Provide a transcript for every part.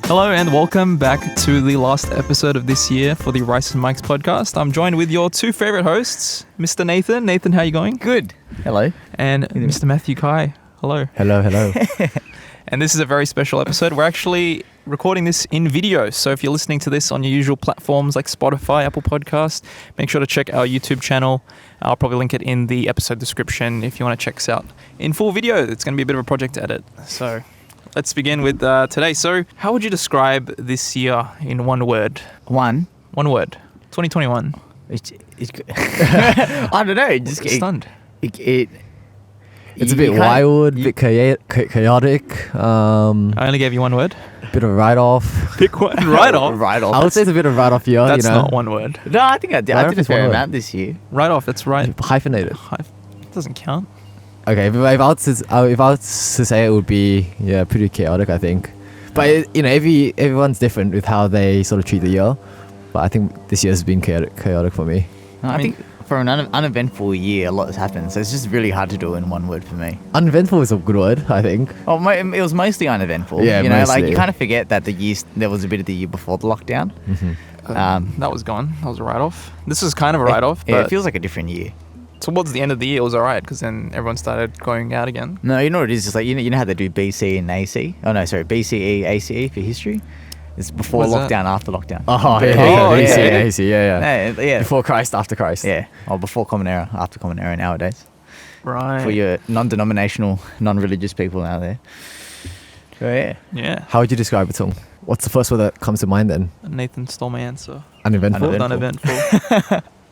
Hello and welcome back to the last episode of this year for the Rice and Mike's podcast. I'm joined with your two favorite hosts, Mr. Nathan. Nathan, how are you going? Good. Hello. And Mr. Matthew Kai. Hello. Hello. And this is a very special episode. We're actually recording this in video. So if you're listening to this on your usual platforms like Spotify, Apple Podcast, make sure to check our YouTube channel. I'll probably link it in the episode description if you want to check us out in full video. It's going to be a bit of a project to edit. So let's begin with today. So how would you describe this year in one word? One word. 2021. I don't know. Just Stunned. It's a bit wild, a bit chaotic. I only gave you one word. Bit of a write-off. Pick one. Write-off? Write-off. I would say it's a bit of a write-off year. That's not one word. No, I think I did. I did a fair amount this year. Write-off, that's right. Hyphenated. Doesn't count. Okay, if I was to say it would be pretty chaotic, I think. But everyone's different with how they sort of treat the year. But I think this year has been chaotic for me. I think for an uneventful year, a lot has happened. So it's just really hard to do in one word for me. Uneventful is a good word, I think. Oh, it was mostly uneventful. Yeah, mostly. Like you kind of forget that there was a bit of the year before the lockdown. Mm-hmm. That was gone. That was a write-off. This is kind of a write-off. Yeah, but it feels like a different year. towards the end of the year, it was alright because then everyone started going out again. No, you know what it is? It's like, you know how they do BC and AC? Oh, no, sorry, BCE, ACE for history? It's before lockdown, after lockdown. AC, yeah. Yeah. Before Christ, after Christ. Yeah, or before Common Era, after Common Era nowadays. Right. For your non-denominational, non-religious people out there. So, yeah. Yeah. How would you describe it, Song? What's the first word that comes to mind then? Nathan stole my answer. Uneventful. Uneventful.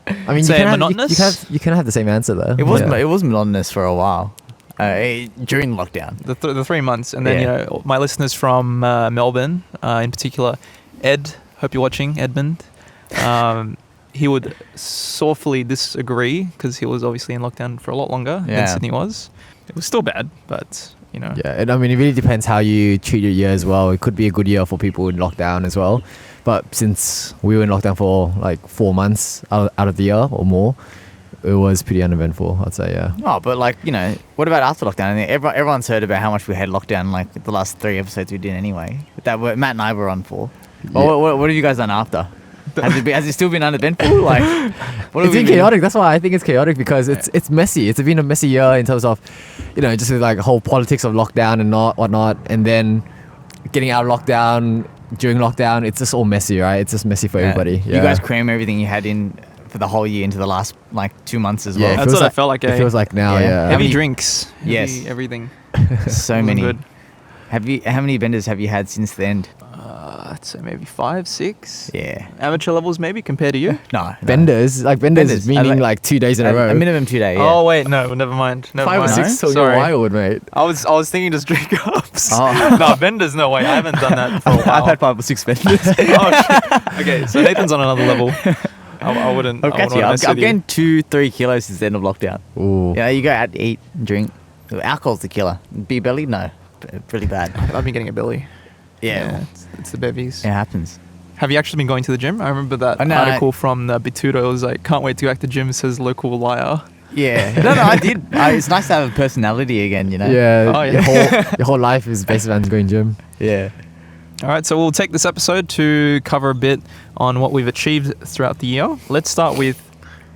I mean, Say you monotonous? you can have the same answer though. It was monotonous for a while during lockdown. The 3 months. And then, you know, my listeners from Melbourne, in particular, Ed, hope you're watching, Edmund, he would sorely disagree because he was obviously in lockdown for a lot longer than Sydney was. It was still bad, but, you know. Yeah, and I mean, it really depends how you treat your year as well. It could be a good year for people in lockdown as well. But since we were in lockdown for like 4 months out of the year or more, it was pretty uneventful, I'd say, yeah. Oh, but like, you know, what about after lockdown? I mean, everyone's heard about how much we had lockdown, like the last 3 episodes we did anyway. Matt and I were on for. Yeah. What have you guys done after? Has it still been uneventful? Like, it's been chaotic. That's why I think it's chaotic, because it's messy. It's been a messy year in terms of, you know, just with like whole politics of lockdown and whatnot, and then getting out of lockdown during lockdown. It's just all messy, right? It's just messy for everybody. Yeah. You guys cram everything you had in for the whole year into the last like 2 months as well. Yeah, that's what I felt like. It feels like now, yeah. Heavy drinks. Yes. Everything. So many. Good. How many vendors have you had since the end? I'd say maybe 5, 6. Yeah. Amateur levels maybe compared to you? No. Vendors meaning like 2 days in a row. A minimum 2 days. Yeah. Oh wait, no, never mind. 5 or 6 till you're wild, mate. I was thinking just drink ups. Oh. No, vendors, no way. I haven't done that for a while. I've had 5 or 6 vendors. Okay, so Nathan's on another level. I wouldn't. I'll catch you. I've gained 2-3 kilos since the end of lockdown. Ooh. Yeah, you go out, eat, drink. Alcohol's the killer. Beer belly? No. Really bad. I've been getting a belly. Yeah. It's the bevies. It happens. Have you actually been going to the gym? I remember that article from Bituto. It was like, can't wait to go back to gym, says local liar. Yeah. No, I did. It's nice to have a personality again, you know? Yeah. Oh, yeah. Your whole life is based around going gym. Yeah. All right, so we'll take this episode to cover a bit on what we've achieved throughout the year. Let's start with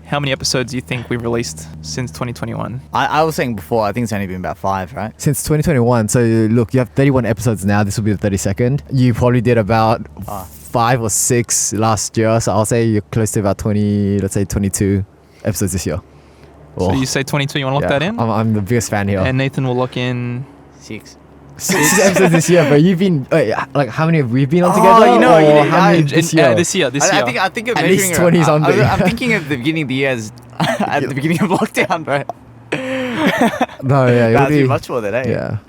how many episodes you think we've released since 2021? I was saying before, I think it's only been about 5, right? Since 2021. So look, you have 31 episodes now. This will be the 32nd. You probably did about 5 or 6 last year. So I'll say you're close to about 20, let's say 22 episodes this year. So you say 22, you want to lock that in? I'm the biggest fan here. And Nathan will lock in 6. 6 episodes this year, but you've been like, how many have we been on together? You know, how many this year? This year. I think of at least 20 something. I'm thinking of the beginning of the year as at the beginning of lockdown, bro. No, yeah, That's too much for that, eh? Yeah.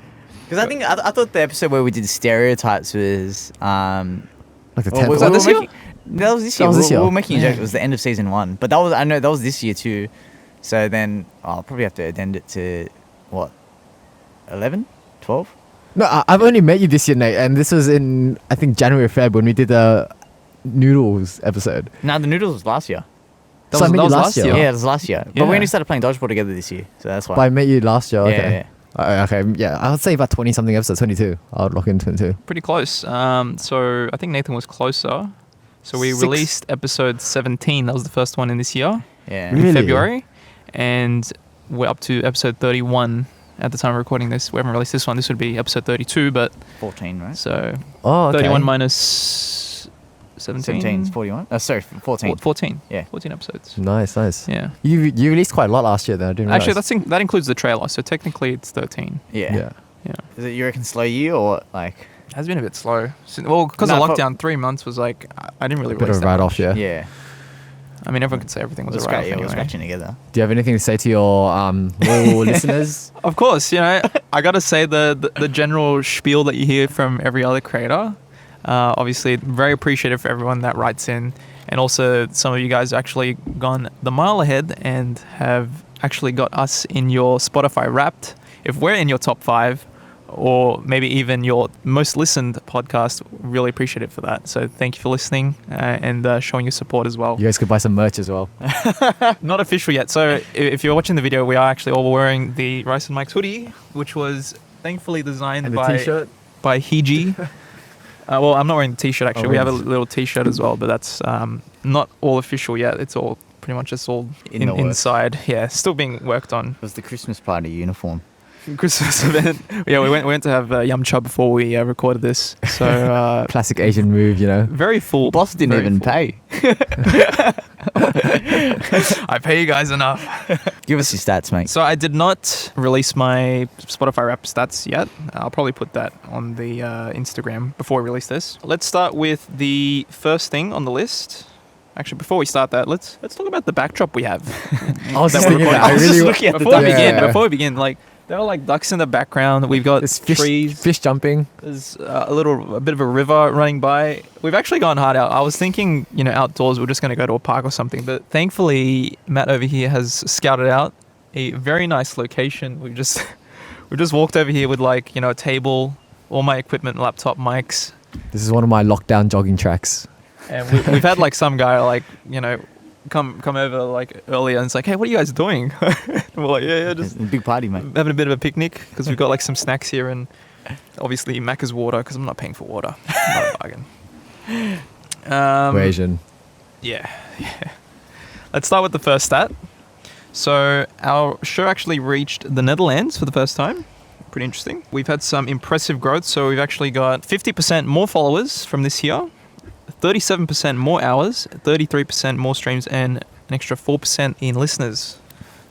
Because I thought the episode where we did stereotypes was like the 10th. was that this year? That was this year. We were making a joke. It was the end of season 1, but I know that was this year too. So then I'll probably have to addend it to what, 11, 12. No, I've only met you this year, Nate, and this was in, I think, January or Feb when we did the noodles episode. No, the noodles was last year. So I met you last year. Yeah, it was last year. But Yeah. we only started playing dodgeball together this year, so that's why. But I met you last year. Okay. Yeah. Okay, yeah, I would say about 20 something episodes, 22. I would lock in 22. Pretty close. So I think Nathan was closer. So we 6. released episode 17. That was the first one in this year, Yeah. Really? in February. And we're up to episode 31 at the time of recording this. We haven't released this one. This would be episode 32, but 14, right? so Oh, okay. 31 minus 17. 17 is 41. Oh, sorry, 14. 14. Yeah. 14 episodes. Nice, nice. Yeah. You released quite a lot last year, then. I didn't Actually, realize. that includes the trailer. So technically it's 13. Yeah. Yeah. Yeah. Is it, you reckon, slow year or like... It has been a bit slow. Well, because of No, for- lockdown, 3 months was like, I didn't really A bit release of a that write off, much. yeah. Yeah. I mean, everyone could say everything was It was a write off great. Yeah, we were anyway. scratching together. Do you have anything to say to your loyal listeners? Of course, I got to say the general spiel that you hear from every other creator. Obviously, very appreciative for everyone that writes in. And also, some of you guys have actually gone the mile ahead and have actually got us in your Spotify Wrapped. If we're in your top 5, or maybe even your most listened podcast, really appreciate it for that. So thank you for listening and showing your support as well. You guys could buy some merch as well. Not official yet. So if you're watching the video, we are actually all wearing the Rice and Mike's hoodie, which was thankfully designed And the by t-shirt? by Hiji. Well, I'm not wearing the t-shirt actually. Oh, We have a really? little t-shirt as well, but that's not all official yet. It's all pretty much just all In the works. inside. Yeah, still being worked on. It was the Christmas party uniform. Christmas event. Yeah, we went to have yum cha before we recorded this. So Classic Asian move, you know. very full. Boss didn't very even full. pay. I pay you guys enough. Give us your stats, mate. So I did not release my Spotify Wrap stats yet. I'll probably put that on the Instagram before we release this. Let's start with the first thing on the list. Actually, before we start that, let's talk about the backdrop we have. I was That just we're thinking that. recording. I I was really just looking at the Before we begin, like there are like ducks in the background. We've got There's fish, trees. fish jumping. There's a bit of a river running by. We've actually gone hard out. I was thinking, outdoors, we're just going to go to a park or something. But thankfully, Matt over here has scouted out a very nice location. We just walked over here with a table, all my equipment, laptop, mics. This is one of my lockdown jogging tracks. And we've had some guy come over earlier and it's like, hey, what are you guys doing? And we're like, yeah, just It's a big party, mate. having a bit of a picnic because we've got some snacks here and obviously Macca's water because I'm not paying for water. Not a bargain. We're Asian. Yeah. Let's start with the first stat. So our show actually reached the Netherlands for the first time. Pretty interesting. We've had some impressive growth. So we've actually got 50% more followers from this year, 37% more hours, 33% more streams, and an extra 4% in listeners.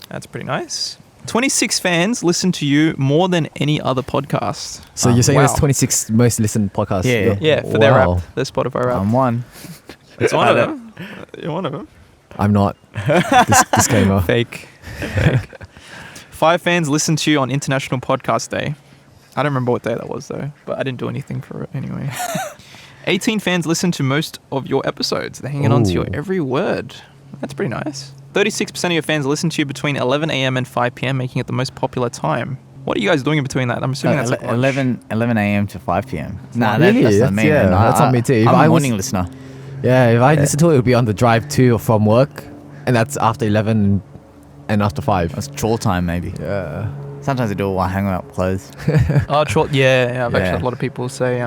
That's pretty nice. 26 fans listen to you more than any other podcast. So you're saying wow. there's 26 most listened podcasts? Yeah. Yeah, for their Wow. rap, their Spotify rap. I'm one. It's one of them. You're one of them. I'm not. Disclaimer. Fake. 5 fans listen to you on International Podcast Day. I don't remember what day that was though, but I didn't do anything for it anyway. 18 fans listen to most of your episodes. They're hanging on to your Ooh. every word. That's pretty nice. 36% of your fans listen to you between 11 a.m. and 5 p.m., making it the most popular time. What are you guys doing in between that? I'm assuming that's like lunch. 11 a.m. to 5 p.m. Nah, Really? that's not That's- me, yeah, man. that's not me too. If I'm I a was- morning listener. Yeah, if I listen to it, it would be on the drive to or from work. And that's after 11 and after 5. That's chore time, maybe. Yeah. Sometimes I do it while hanging up clothes. Oh, chore. Yeah, I've actually Yeah. had a lot of people say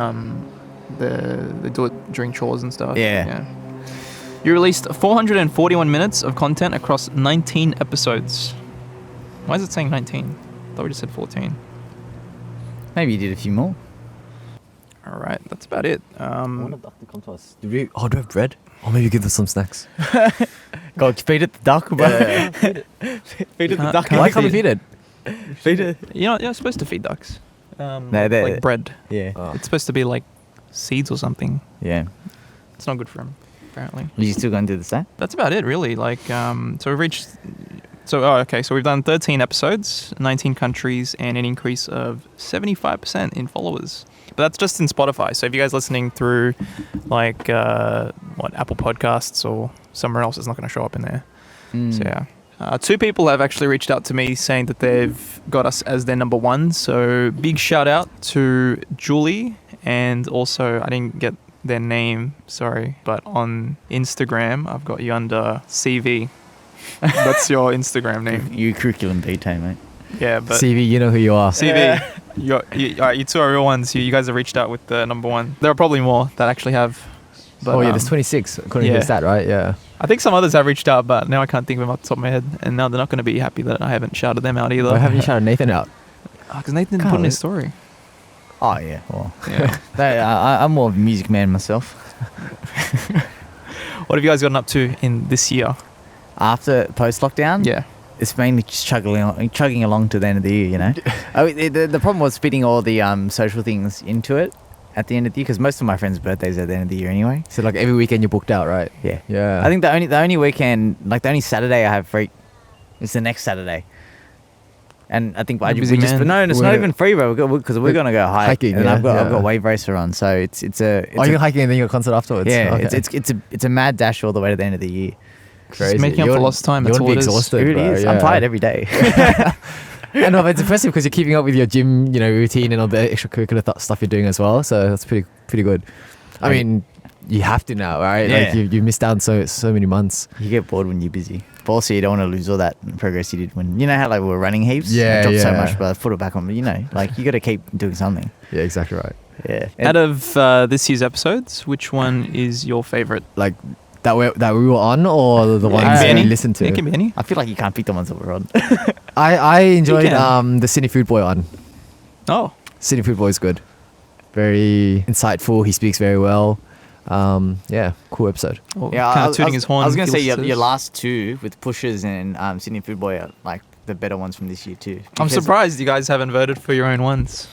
they do it during chores and stuff. Yeah. You released 441 minutes of content across 19 episodes. Why is it saying 19? I thought we just said 14. Maybe you did a few more. All right, that's about it. duck to come to us. Do we have bread? Or maybe give them some snacks. Go feed it the duck, bro. Feed it the duck. Can't Why I can't we feed- feed it? Feed it. You're supposed to feed ducks. No, they're- like bread. Yeah. Oh. It's supposed to be like seeds or something. Yeah. It's not good for them, apparently. Are you still going to do the same? That's about it, really. So we've reached. So we've done 13 episodes, 19 countries, and an increase of 75% in followers. But that's just in Spotify. So if you guys listening through, Apple Podcasts or somewhere else, it's not going to show up in there. So yeah. 2 people have actually reached out to me saying that they've got us as their number 1. So big shout out to Julie, and also I didn't get their name, sorry, but on Instagram I've got you under CV. That's your Instagram name. You curriculum vitae, mate. Yeah, but CV, you know who you are. CV. You 2 are real ones. You guys have reached out with the number 1. There are probably more that actually have. But, Oh yeah, there's 26 according to yeah. the stat, right? Yeah. I think some others have reached out, but now I can't think of them off the top of my head. And now they're not going to be happy that I haven't shouted them out either. Why haven't you shouted Nathan out? Because Nathan didn't put in his story. Oh yeah. Well, Yeah. I'm more of a music man myself. What have you guys gotten up to in this year? After post lockdown, Yeah. it's mainly just chugging along to the end of the year. You know, the problem was fitting all the social things into it at the end of the year, because most of my friends' birthdays are at the end of the year anyway. So like every weekend you're booked out, right? Yeah. Yeah. I think the only weekend, like the only Saturday I have free, is the next Saturday. And I think You're a busy man. no, it's not even free, bro. Because we're gonna go hiking, and yeah, I've got yeah. wave racer on, so it's you're hiking and then you're concert afterwards. yeah, Okay. it's a mad dash all the way to the end of the year. Crazy. Making up for lost time. That's You all won't it be is. exhausted. It bro, is. yeah. I'm tired every day. I know, but it's impressive because you're keeping up with your gym, routine and all the extracurricular stuff you're doing as well. So that's pretty good. I mean, you have to now, right? Yeah. Like you missed out on so many months. You get bored when you're busy. But also you don't want to lose all that progress you did when, how like we were running heaps? Yeah, I dropped so yeah. much, but I put it back on. Like you got to keep doing something. Yeah, exactly right. Yeah. Out of this year's episodes, which one is your favorite? Like that we were on, or the It ones can be that any. we listened to. It can be any. I feel like you can't pick the ones that we're on. I enjoyed You can. the Sydney Food Boy one. Oh, Sydney Food Boy is good. Very insightful. He speaks very well. Yeah, cool episode. well, Yeah, kind of tooting his horn. I was gonna say feels your this. last 2 with Pushers and Sydney Food Boy are like the better ones from this year too. I'm Because- surprised you guys haven't voted for your own ones.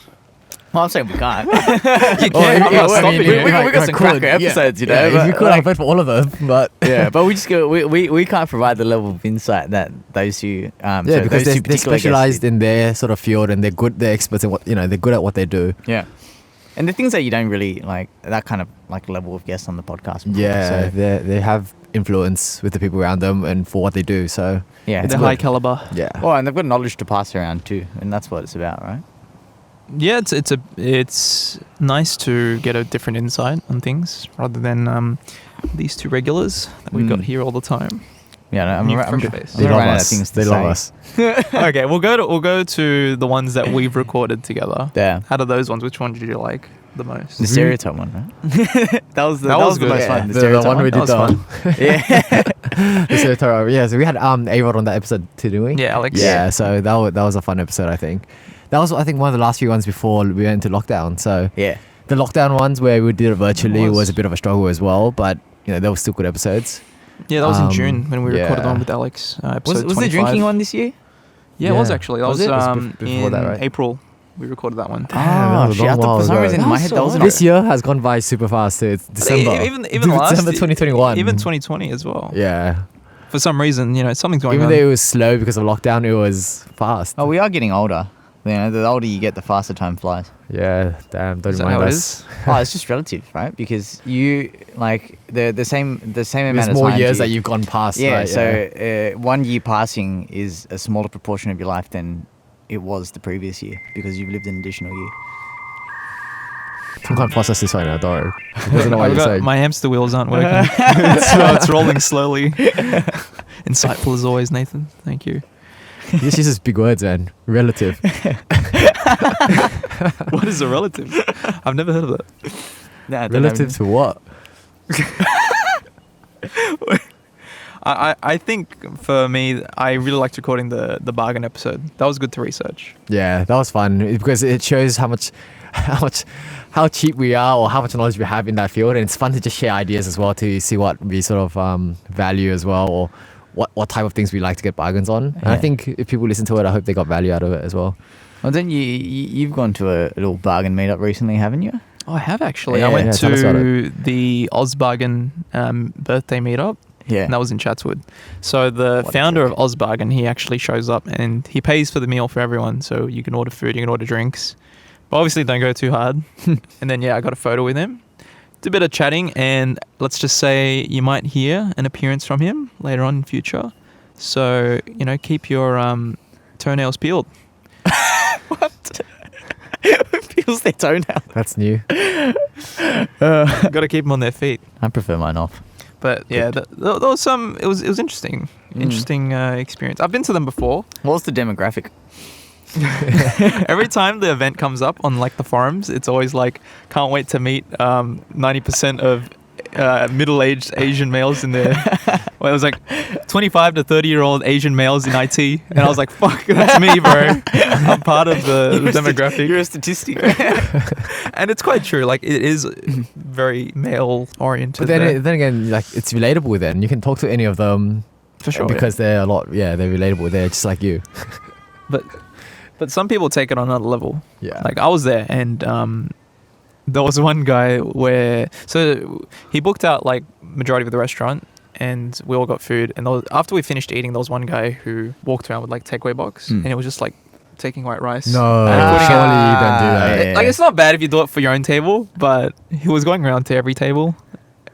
Well, I'm saying we can't. You can. I'm yeah, not I stopping mean, you. yeah, we right, got some cool. cracker episodes, Yeah, but, if you could, I'd vote for all of them. But yeah, but we just go. We can't provide the level of insight that those two. yeah, because they're specialized in their sort of field and they're good. They're experts in what they're good at what they do. Yeah, and the things that you don't really like, that kind of like level of guests on the podcast. Before, Yeah, so, they have influence with the people around them and for what they do. So yeah. They're good. high caliber. yeah, Well, and they've got knowledge to pass around too, and that's what it's about, right? Yeah, it's nice to get a different insight on things rather than these 2 regulars that we've got Mm. here all the time. Yeah, no, New I'm fresh face. they running love out of us. things to They love say. us. Okay, we'll go to the ones that we've recorded together. Yeah, Out of those ones, which one did you like the most? the stereotype one, right? that was the good, most yeah. fun. The, The stereotype one we That did was on. fun. Yeah. The stereotype, yeah, so we had A-Rod on that episode too, didn't we? Yeah, Alex. Yeah, so that was a fun episode, I think. That was, I think, one of the last few ones before we went into lockdown. So Yeah. the lockdown ones where we did it virtually It was. was a bit of a struggle as well, but they were still good episodes. Yeah, that was in Um, June when we recorded yeah. the one with Alex. Episode Was 25. the drinking one this year? Yeah, it was Yeah. actually. That Was was, it? It was before in that, right? April. We recorded that one. that was a shit, I long thought while for some ago. reason in my head that was This year has gone by super fast. So it's December. Even the last December 2021. Even 2020 as well. Yeah. For some reason, something's going Even on. though it was slow because of lockdown, it was fast. Oh, we are getting older. The older you get, the faster time flies. Yeah, damn, don't Is that remind how it us. is? Oh, it's just relative, right? Because you like the same amount There's of more time years to- that you've gone past. Yeah, right? so 1 year passing is a smaller proportion of your life than it was the previous year because you've lived an additional year. I can't process this right now, don't worry. I don't know what I've you're got- saying. my hamster wheels aren't working. it's rolling slowly. Insightful as always, Nathan. Thank you. He just uses big words, man. Relative. What is a relative? I've never heard of that. Nah, Relative to what? I think for me, I really liked recording the bargain episode. That was good to research. Yeah, that was fun because it shows how cheap we are or how much knowledge we have in that field, and it's fun to just share ideas as well to see what we sort of value as well, or what type of things we like to get bargains on. And I Yeah. think if people listen to it, I hope they got value out of it as well. Well, then you've gone to a little bargain meetup recently, haven't you? Oh, I have actually. Yeah. I went Yeah, tell us about to the Ozbargain birthday meetup. Yeah. And that was in Chatswood. So the What a founder of prick. Ozbargain, he actually shows up and he pays for the meal for everyone. So you can order food, you can order drinks. But obviously don't go too hard. And then, I got a photo with him. Did a bit of chatting, and let's just say you might hear an appearance from him later on in future. So, keep your toenails peeled. What? Peels their toenail. That's new. Got to keep them on their feet. I prefer mine off. But yeah, there was some. It was interesting. Interesting experience. I've been to them before. What's the demographic? Every time the event comes up on like the forums, it's always like, can't wait to meet 90% of middle-aged Asian males in there. Well, it was like 25 to 30-year-old Asian males in IT, and I was like, "Fuck, that's me, bro. I'm part of the demographic." You're a statistic. And it's quite true. Like, it is very male-oriented. But then again, like it's relatable. Then you can talk to any of them for sure, because they're a lot. Yeah, they're relatable. They're just like you. But some people take it on another level. Yeah. Like, I was there, and there was one guy where, so he booked out like majority of the restaurant, and we all got food. And after we finished eating, there was one guy who walked around with like takeaway box, and it was just like taking white rice. No, and putting surely you don't do that. Yeah. Like, it's not bad if you do it for your own table, but he was going around to every table,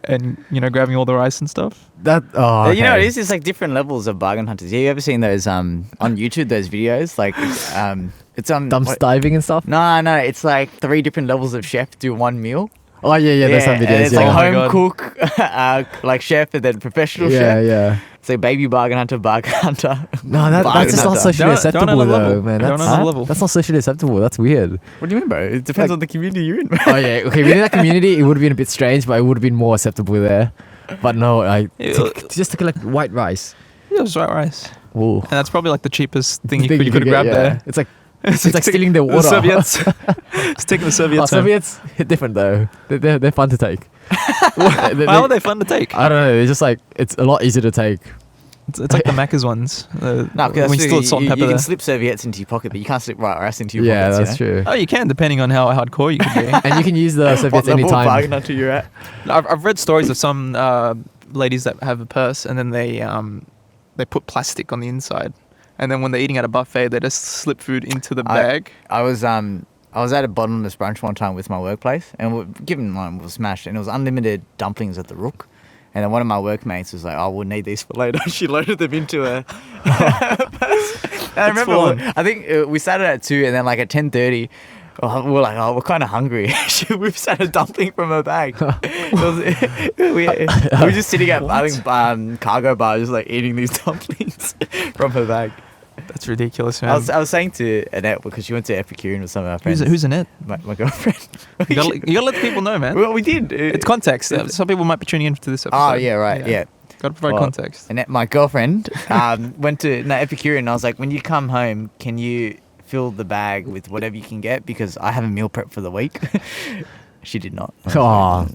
and grabbing all the rice and stuff. That You know, okay. it is just like different levels of bargain hunters. Have you ever seen those on YouTube? Those videos, like it's on Dumpster diving and stuff. No, it's like 3 different levels of chef do one meal. Oh yeah, there's some and videos. it's Yeah, Oh my like God. home cook, like chef, and then professional yeah, chef. yeah. So baby bargain hunter. No, that's Bargain just not hunter. socially They're on acceptable another though, level. man. They're on That's, another level. that's not socially acceptable. That's weird. What do you mean, bro? It depends Like- on the community you're in. Oh yeah, okay. Within that community, it would have been a bit strange, but it would have been more acceptable there. But no, just to collect white rice. It was white rice, Ooh. and that's probably like the cheapest thing you Thing could have get, grabbed yeah. there. It's like stealing their water. The Soviets. It's taking the Soviets. home. Soviets different though. They're fun to take. How are they fun to take? I don't know. They're just like it's a lot easier to take. It's like the Macca's ones. No, when because you still had salt and pepper you can there. slip serviettes into your pocket, but you can't slip white rice into your Yeah, pockets. that's true. Oh, you can, depending on how hardcore you can be. And you can use the What Soviets level of bargain anytime. hunter you're at? I've read stories of some ladies that have a purse, and then they put plastic on the inside, and then when they're eating at a buffet, they just slip food into the bag. I was at a bottomless brunch one time with my workplace, and given mine was smashed, and it was unlimited dumplings at the Rook. And then one of my workmates was like, "Oh, we'll need these for later." She loaded them into a purse. And I remember, full on. I think we started at 2, and then like at 10:30, we were like, "Oh, we're kind of hungry." She whips out a dumpling from her bag. We were just sitting at I think cargo bar, just like eating these dumplings from her bag. That's ridiculous, man. I was saying to Annette, because she went to Epicurean with some of our friends. Who's Annette? My girlfriend. You gotta let the people know, man. Well, we did. It's context. Some people might be tuning in to this episode. Oh, yeah, right. Yeah. Gotta provide Well, context. Annette, my girlfriend, went to Epicurean, and I was like, when you come home, can you fill the bag with whatever you can get? Because I have a meal prep for the week. She did not. Oh,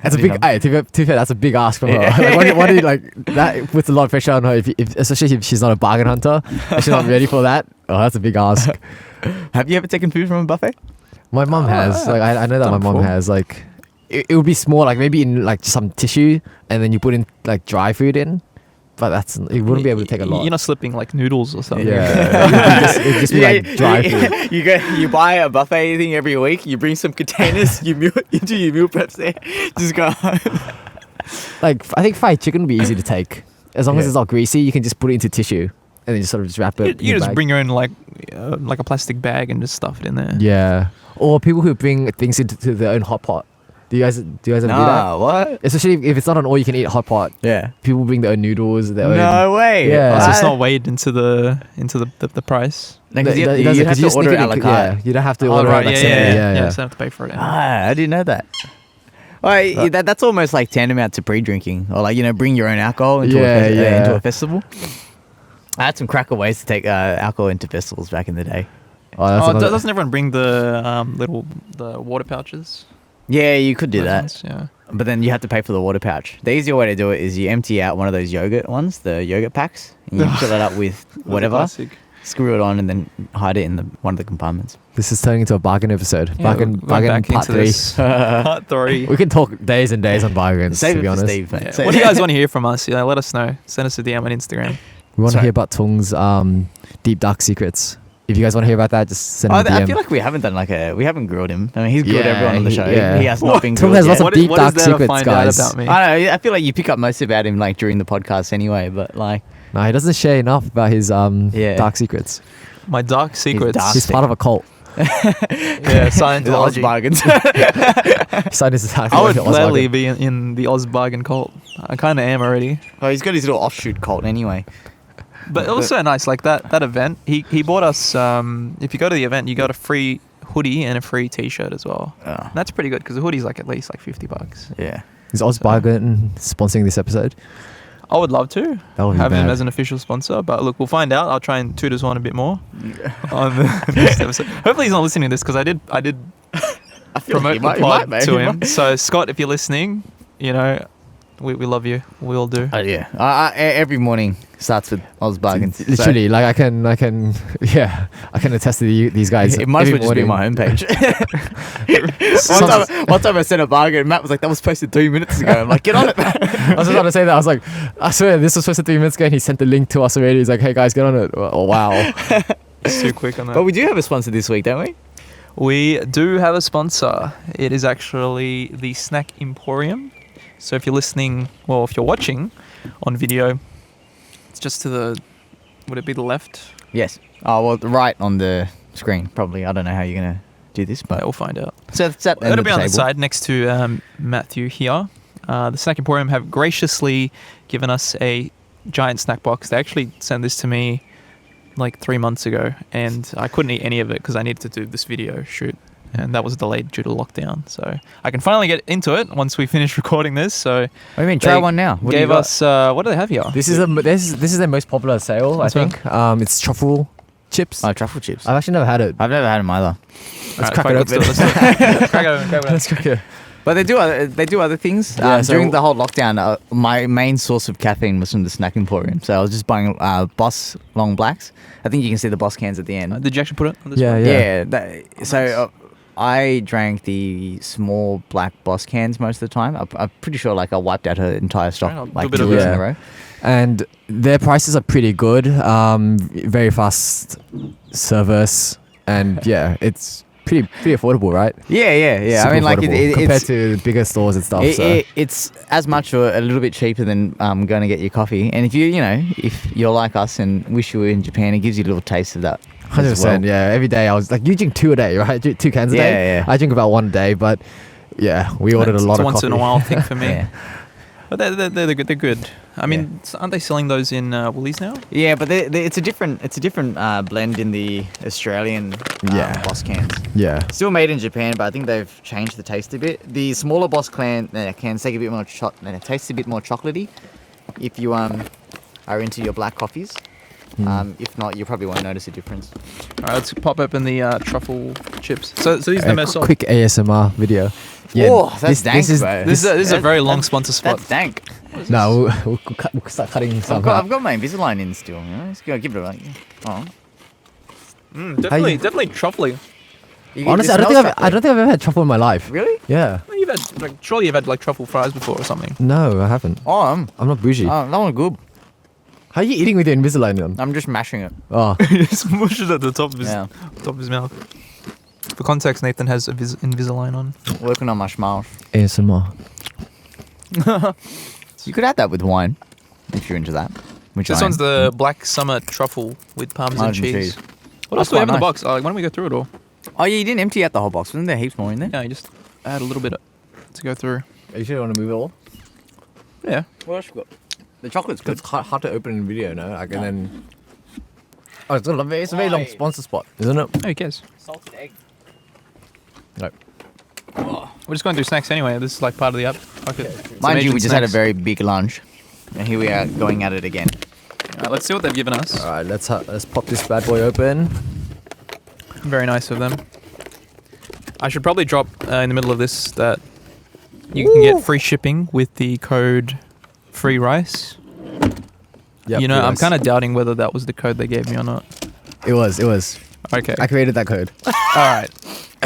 that's a big. Hey, to be fair, that's a big ask from her. Like, what do you like? That puts a lot of pressure on her, if especially if she's not a bargain hunter. If she's not ready for that. Oh, that's a big ask. Have you ever taken food from a buffet? My mum has. Like, I know that my Done mom before. has. Like, it would be small, like maybe in like just some tissue, and then you put in like dry food in. But you wouldn't be able to take a lot. You're not slipping like noodles or something. Yeah, it'd just be like dry food. You buy a buffet thing every week. You bring some containers. You do your meal preps there. Just go home. Like I think fried chicken would be easy to take as long as Yeah. it's not greasy. You can just put it into tissue and then just sort of just wrap it. You in a just bag. bring your own like a plastic bag and just stuff it in there. Yeah, or people who bring things into their own hot pot. Do you guys ever do that? Nah, what? Especially if it's not an all-you-can-eat hot pot. Yeah. People bring their own noodles. Their own. No way. Yeah. Oh, so it's What? not weighed into the price. No, 'cause It you doesn't, have 'cause to just order stick it it a la in- carte. Yeah, you don't have to Oh order right, it like yeah, separately. yeah. So I have to pay for it. I didn't know that. Well, that's almost like tantamount to pre-drinking, or like bring your own alcohol into into a festival. I had some cracker ways to take alcohol into festivals back in the day. Oh, that's Oh, another- doesn't everyone bring the the water pouches? Yeah, you could do Those that, ones? Yeah. but then you have to pay for the water pouch. The easier way to do it is you empty out one of those yogurt ones, the yogurt packs, and you fill it up with whatever, Classic. screw it on, and then hide it in one of the compartments. This is turning into a bargain episode. Yeah, bargain, we're bargain back part into 3. this. Part 3. We can talk days and days on bargains. Save to it be for honest, Steve, mate. Yeah. Save What do you it. guys want to hear from us? Let us know. Send us a DM on Instagram. we want to Sorry. hear about Tung's deep dark secrets. if you guys want to hear about that, just send him a DM. I feel like we haven't grilled him. I mean, he's grilled everyone on the show. yeah. He has not been Tom grilled has yet. lots of What deep is dark there to secrets, find guys. out about me? I don't know. I feel like you pick up most about him like during the podcast anyway, but like No, he doesn't share enough about his Yeah. dark secrets. My dark secrets. dark He's part of a cult. Yeah, the Oz Scientology. bargains. Signed his I would gladly be in the Oz bargain cult. I kind of am already. Well, he's got his little offshoot cult anyway. But it was so nice, like that event. He bought us. If you go to the event, you got a free hoodie and a free T-shirt as well. Oh. And that's pretty good because the hoodie's like at least like $50. Yeah. Is Oz Bargain sponsoring this episode? I would love to That would be have him mad. as an official sponsor, but look, we'll find out. I'll try and toot his horn a bit more on the next episode. Hopefully, he's not listening to this because I did I feel promote like the pod mate. to He him. might. So Scott, if you're listening, you know we love you. We all do. Oh yeah. Every morning starts with Oz bargains. Literally, like I can, yeah, I can attest to these guys. It might as well every just be morning. my homepage. one time I sent a bargain, Matt was like, "That was posted 3 minutes ago." I'm like, "Get on it." I was just about to say that. I was like, I swear this was supposed to 3 minutes ago, and he sent the link to us already. He's like, "Hey guys, get on it." Oh wow. It's too quick on that. But we do have a sponsor this week, don't we? We do have a sponsor. It is actually the Snack Emporium. So if you're listening, well, if you're watching on video, it's just to the, would it be the left? Yes. Oh well, right on the screen, probably. I don't know how you're gonna do this, but We'll find out. so it's at the It'll end of be the on the table. side next to Matthew here. The Snack Emporium have graciously given us a giant snack box. They actually sent this to me like 3 months ago, and I couldn't eat any of it because I needed to do this video shoot, and that was delayed due to lockdown. So I can finally get into it once we finish recording this. So What do you mean? Try they one now. What do you gave got? us what do they have here? This is their most popular sale, What's I think. It's truffle chips. truffle chips. I've actually never had it. I've never had them either. Alright, crack fine, it let's open. do it, let's do it. Crack it open, crack it open. Let's crack it. But they do other things. Yeah, so- during the whole lockdown, my main source of caffeine was from the Snack Emporium. So I was just buying Boss Long Blacks. I think you can see the Boss cans at the end. Did you actually put it on this Yeah, one? yeah. So I drank the small black Boss cans most of the time. I'm pretty sure like I wiped out her entire stock Right, I'll do like a bit 2 of weeks it. in a row. And their prices are pretty good. Very fast service, and yeah, it's pretty affordable, right? Yeah. Super I mean, like affordable compared it's to bigger stores and stuff. it's as much or a little bit cheaper than going to get your coffee. And if you're like us and wish you were in Japan, it gives you a little taste of that. 100%. Yeah, every day I was like, you drink 2 a day, right? 2 cans a day. Yeah. I drink about 1 a day, but yeah, we ordered a lot it's of once coffee. in a while thing for me. Yeah. But they're good. They're good. I mean, aren't they selling those in Woolies now? Yeah, but it's a different blend in the Australian Boss cans. Yeah. Still made in Japan, but I think they've changed the taste a bit. The smaller Boss cans take a bit more it tastes a bit more chocolatey. If you are into your black coffees, if not, you probably won't notice a difference. All right, let's pop open the truffle chips. So these are the most sold. Quick ASMR video. Oh, that's dank, bro. This is a very long sponsor spot. That's dank. No, we'll start cutting some. I've got my Invisalign in still. You know? Let's go give it a like. Oh. Definitely truffly. Honestly, I don't think I've ever had truffle in my life. Really? Yeah. Well, you've had surely you've had like truffle fries before or something. No, I haven't. Oh, I'm not bougie. that one's good. How are you eating with your Invisalign on? I'm just mashing it. Oh, Just mush it at the top of his Yeah. mouth. For context, Nathan has a Invisalign on. Working on my smiles. ASMR. You could add that with wine if you're into that. Which This I one's am. the black summer truffle with parmesan Parmesan cheese. cheese. What else That's do we have in the quite box? Why don't we go through it all? Oh yeah, you didn't empty out the whole box. Wasn't there heaps more in there? Yeah, you just add a little bit to go through. Are you sure you want to move it all? Yeah. What else you got? The chocolate's It's hard to open in video, no? Like, and then. Oh, it's a very long sponsor spot, isn't it? Who cares? Salted egg. Right. We're just going through snacks anyway. This is like part of the app. Okay. Mind you, we just had a very big lunch, and here we are going at it again. Alright, let's see what they've given us. All right, let's pop this bad boy open. Very nice of them. I should probably drop in the middle of this that you can get free shipping with the code free rice. Yep, You know, pretty I'm nice. kind of doubting whether that was the code they gave me or not. It was. Okay. I created that code. All right.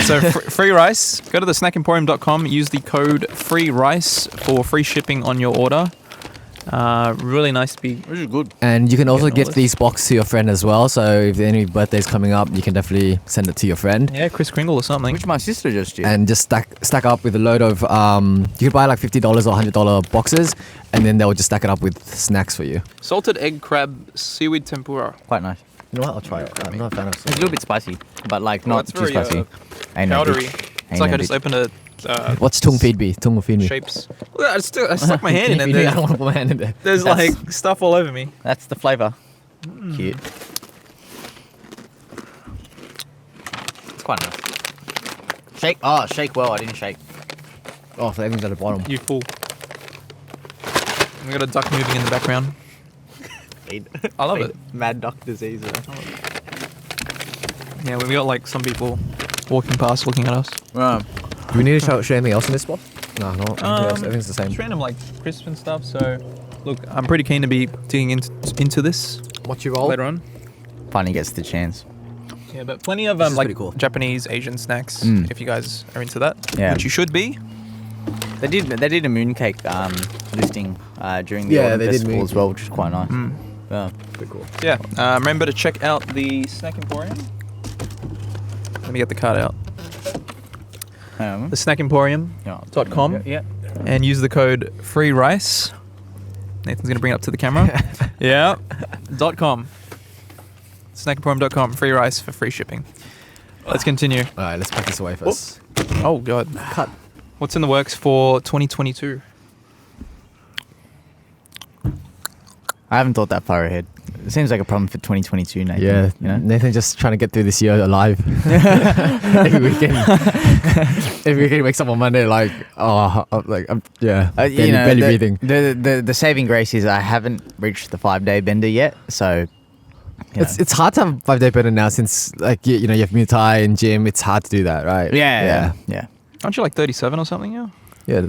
So free rice. Go to the snackemporium.com. Use the code free rice for free shipping on your order. Really nice to be. Which is good. And you can also Getting all gift this. these boxes to your friend as well. So if any birthday's coming up, you can definitely send it to your friend. Yeah, Chris Kringle or something. Which my sister just did. And just stack up with a load of you could buy like $50 or $100 boxes, and then they'll just stack it up with snacks for you. Salted egg crab seaweed tempura. Quite nice. You know what? I'll try it. I'm not a fan of It's a little bit spicy, but like Oh, not it's too very, spicy. Ain't no Powdery. bitch. It's Ain't like no I just bitch. opened a What's tung feed me? Tung feed me. shapes. Look, I stuck my hand in I and don't want to put my hand in there. there's That's- like stuff all over me. That's the flavour. Cute. It's quite nice. Shake. Oh, shake well. I didn't shake. Oh, so everything's at the bottom. You fool. We got a duck moving in the background. I love it. Mad duck disease. Yeah, we got like some people walking past looking at us. Do we need to show anything else in this spot? No, no. Everything's the same. It's random like crisp and stuff. So, look, I'm pretty keen to be digging into this What's your roll? later on. Finally gets the chance. Yeah, but plenty of This is like pretty cool. Japanese, Asian snacks. Mm. If you guys are into that, Yeah. which you should be. They did a mooncake listing during the Yeah, autumn they did festival as well, which is quite nice. Mm. Yeah. Pretty cool. So yeah, remember to check out the Snack Emporium. Let me get the card out. The snackemporium.com Yeah. and use the code FREERICE. Nathan's going to bring it up to the camera. Yeah. .com. Snackemporium.com. Free rice for free shipping. Let's continue. All right, let's pack this away first. Oh, God. Cut. What's in the works for 2022? I haven't thought that far ahead. It seems like a problem for 2022, Nathan. Yeah, You know? Nathan just trying to get through this year alive. Every weekend wakes up on Monday like, barely breathing. The saving grace is I haven't reached the 5-day bender yet, so It's hard to have 5-day bender now since like you have Muay Thai and gym. It's hard to do that, right? yeah. Aren't you like 37 or something now? Yeah,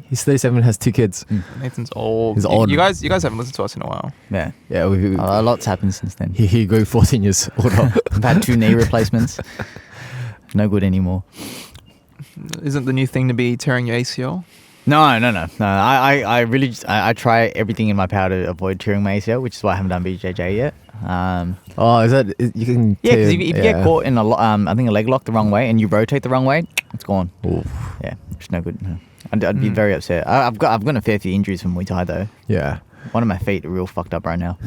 he's 37, has 2 kids. Nathan's old. He's old. You guys haven't listened to us in a while. Yeah. Yeah, A lot's happened since then. he grew 14 years older. I've had 2 knee replacements. No good anymore. Isn't the new thing to be tearing your ACL? No. I really I try everything in my power to avoid tearing my ACL, which is why I haven't done BJJ yet. Oh, is that you can? Yeah, because if you get caught in I think a leg lock the wrong way and you rotate the wrong way, it's gone. Oof. Yeah, it's no good. No. I'd be very upset. I've got a fair few injuries from Muay Thai though. Yeah. One of my feet are real fucked up right now.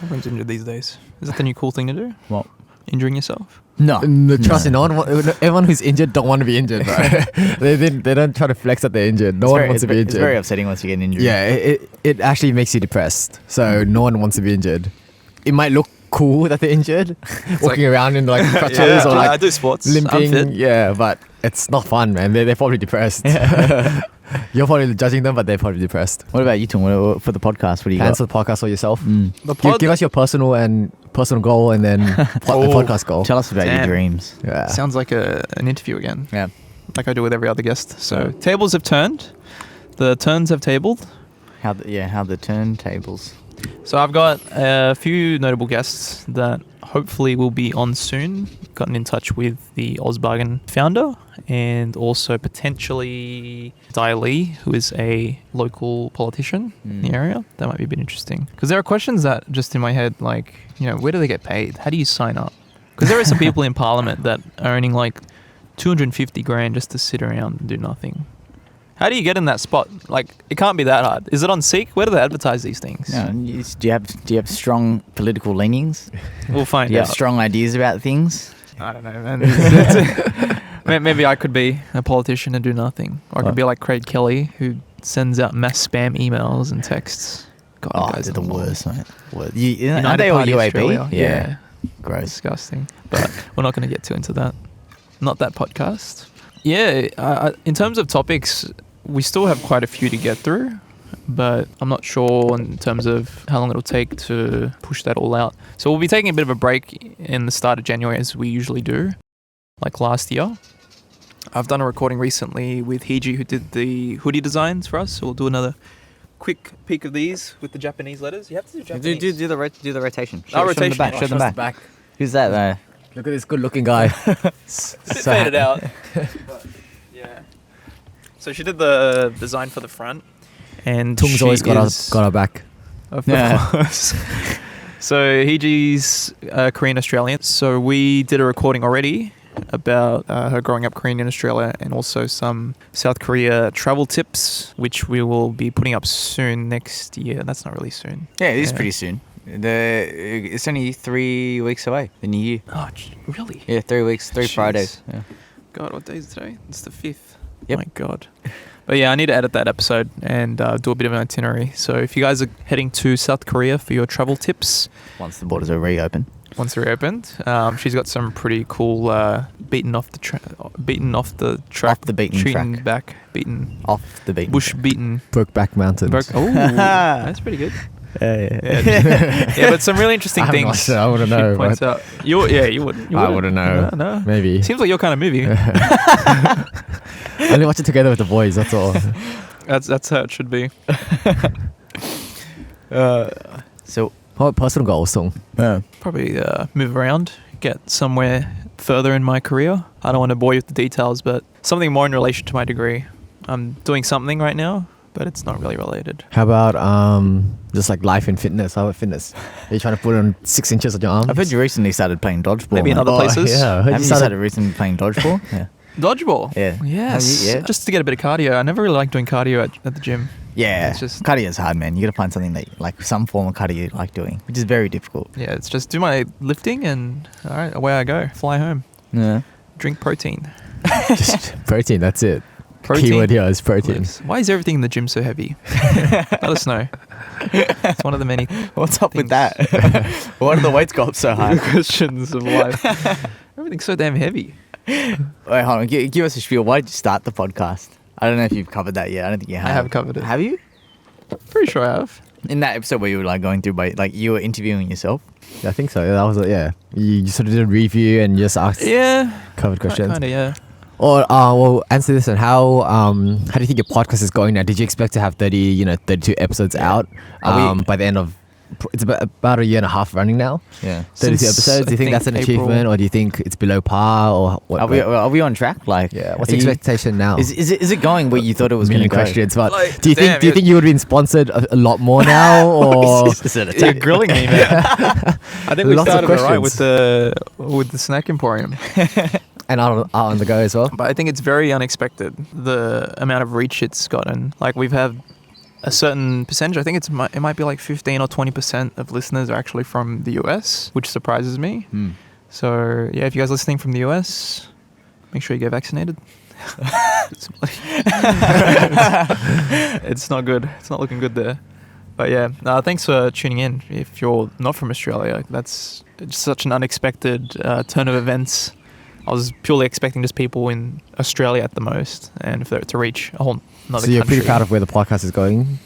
Everyone's injured these days. Is that the new cool thing to do? What? Injuring yourself? No. Trust me, everyone who's injured don't want to be injured, right? they don't try to flex that they're injured. No one wants to be injured. It's very upsetting once you get an injury. Yeah, it actually makes you depressed. So no one wants to be injured. It might look cool that they're injured, walking around in like crutches or like I do sports. I'm limping. fit. Yeah, but it's not fun, man. They're probably depressed. You're probably judging them, but they're probably depressed. What about you, Tom? For the podcast, what do you Plans got? for the podcast for yourself. The pod Give us your personal goal and then the podcast goal. Tell us about your Damn. dreams. Yeah. sounds like an interview again, Yeah. like I do with every other guest. So tables have turned. The turns have tabled. How the turntables. So I've got a few notable guests that hopefully will be on soon. Gotten in touch with the Ozbargain founder and also potentially Dai Lee, who is a local politician in the area. That might be a bit interesting. Because there are questions that just in my head, like, where do they get paid? How do you sign up? Because there are some people in Parliament that are earning like 250 grand just to sit around and do nothing. How do you get in that spot? Like, it can't be that hard. Is it on Seek? Where do they advertise these things? No, do you have strong political leanings? We'll find Do you out. have strong ideas about things? I don't know, man. Maybe I could be a politician and do nothing. Or I could be like Craig Kelly, who sends out mass spam emails and texts. God, Oh, guys they're are the annoying. worst, mate. Aren't United they all Party UAB? Australia. Yeah. Gross. Disgusting. But we're not going to get too into that. Not that podcast. Yeah, in terms of topics, we still have quite a few to get through, but I'm not sure in terms of how long it'll take to push that all out. So we'll be taking a bit of a break in the start of January as we usually do, like last year. I've done a recording recently with Hiji, who did the hoodie designs for us. So we'll do another quick peek of these with the Japanese letters. You have to do Japanese. Do the rotation. Oh, rotation. Show them Oh, the show back. Back. Who's that? Look at this good-looking guy. It's a bit faded out. But, yeah. So she did the design for the front. and Tung's she always got is, our back. of Yeah. course. So Heeji's Korean Australian. So we did a recording already about her growing up Korean in Australia, and also some South Korea travel tips, which we will be putting up soon next year. That's not really soon. Yeah, it is pretty soon. It's only 3 weeks away, the new year. Oh, really? Yeah, 3 weeks, 3 Jeez. Fridays. Yeah. God, what day is today? It's the 5th. Yep. My God. But yeah, I need to edit that episode and do a bit of an itinerary. So if you guys are heading to South Korea for your travel tips, Once the borders are reopened. once they're opened, she's got some pretty cool beaten off the track, Off the beaten cheating track. back, beaten, Off the beaten bush track. beaten. Brokeback Mountains. Oh, that's pretty good. Yeah. Yeah, but some really interesting I'm not things. sure, I wouldn't she know, points but- out. You wouldn't. I wouldn't know. No. Maybe. Seems like your kind of movie. I only watch it together with the boys, that's all. That's how it should be. So, What personal goals, Tung? Probably move around, get somewhere further in my career. I don't want to bore you with the details, but something more in relation to my degree. I'm doing something right now, but it's not really related. How about just like life and fitness? How about fitness? Are you trying to put on 6 inches on your arms? I've heard you recently started playing dodgeball. Maybe in mate. other places. Yeah, I heard Haven't you started recently playing dodgeball? Yeah. Dodgeball. Yeah. Yes. Have you? Yeah. Just to get a bit of cardio. I never really liked doing cardio at the gym. Yeah. It's just- Cardio's hard, man. You got to find something that, like, some form of cardio you like doing, which is very difficult. Yeah, it's just do my lifting and all right, away I go. Fly home. Yeah. Drink protein. Just protein, that's it. Protein. Keyword here is protein. Please. Why is everything in the gym so heavy? Let us know. It's one of the many What's up with things. that? Why do the weights go up so high? questions of life. Everything's so damn heavy. Wait, hold on. Give us a spiel. Why did you start the podcast? I don't know if you've covered that yet. I don't think you have. I have covered it. Have you? Pretty sure I have. In that episode where you were like going through, like you were interviewing yourself. Yeah, I think so. That was yeah. You sort of did a review and just asked Yeah. covered questions. Kind of, yeah. Or well, answer this. And how do you think your podcast is going now? Did you expect to have 32 episodes out Are we- by the end of? It's about a year and a half running now. Yeah. 32 Since, episodes. Do you I think that's an think, April. achievement, or do you think it's below par, or what? Are we on track? Like, Yeah. What's are the you- expectation now? Is it going where you thought it was going to Million go? questions, but Like, do you damn, think you would have been sponsored a lot more now, or Is it You're attack? grilling me, man. I think we Lots of started all right questions. with the snack emporium, and out on the go as well? but I think it's very unexpected the amount of reach it's gotten. Like we've had a certain percentage. I think it might be like 15 or 20% of listeners are actually from the US, which surprises me. Hmm. So yeah, if you guys are listening from the US, make sure you get vaccinated. It's not good. It's not looking good there. But yeah, thanks for tuning in. If you're not from Australia, that's just such an unexpected turn of events. I was purely expecting just people in Australia at the most, and for it to reach a whole another So you're country. pretty proud of where the podcast is going.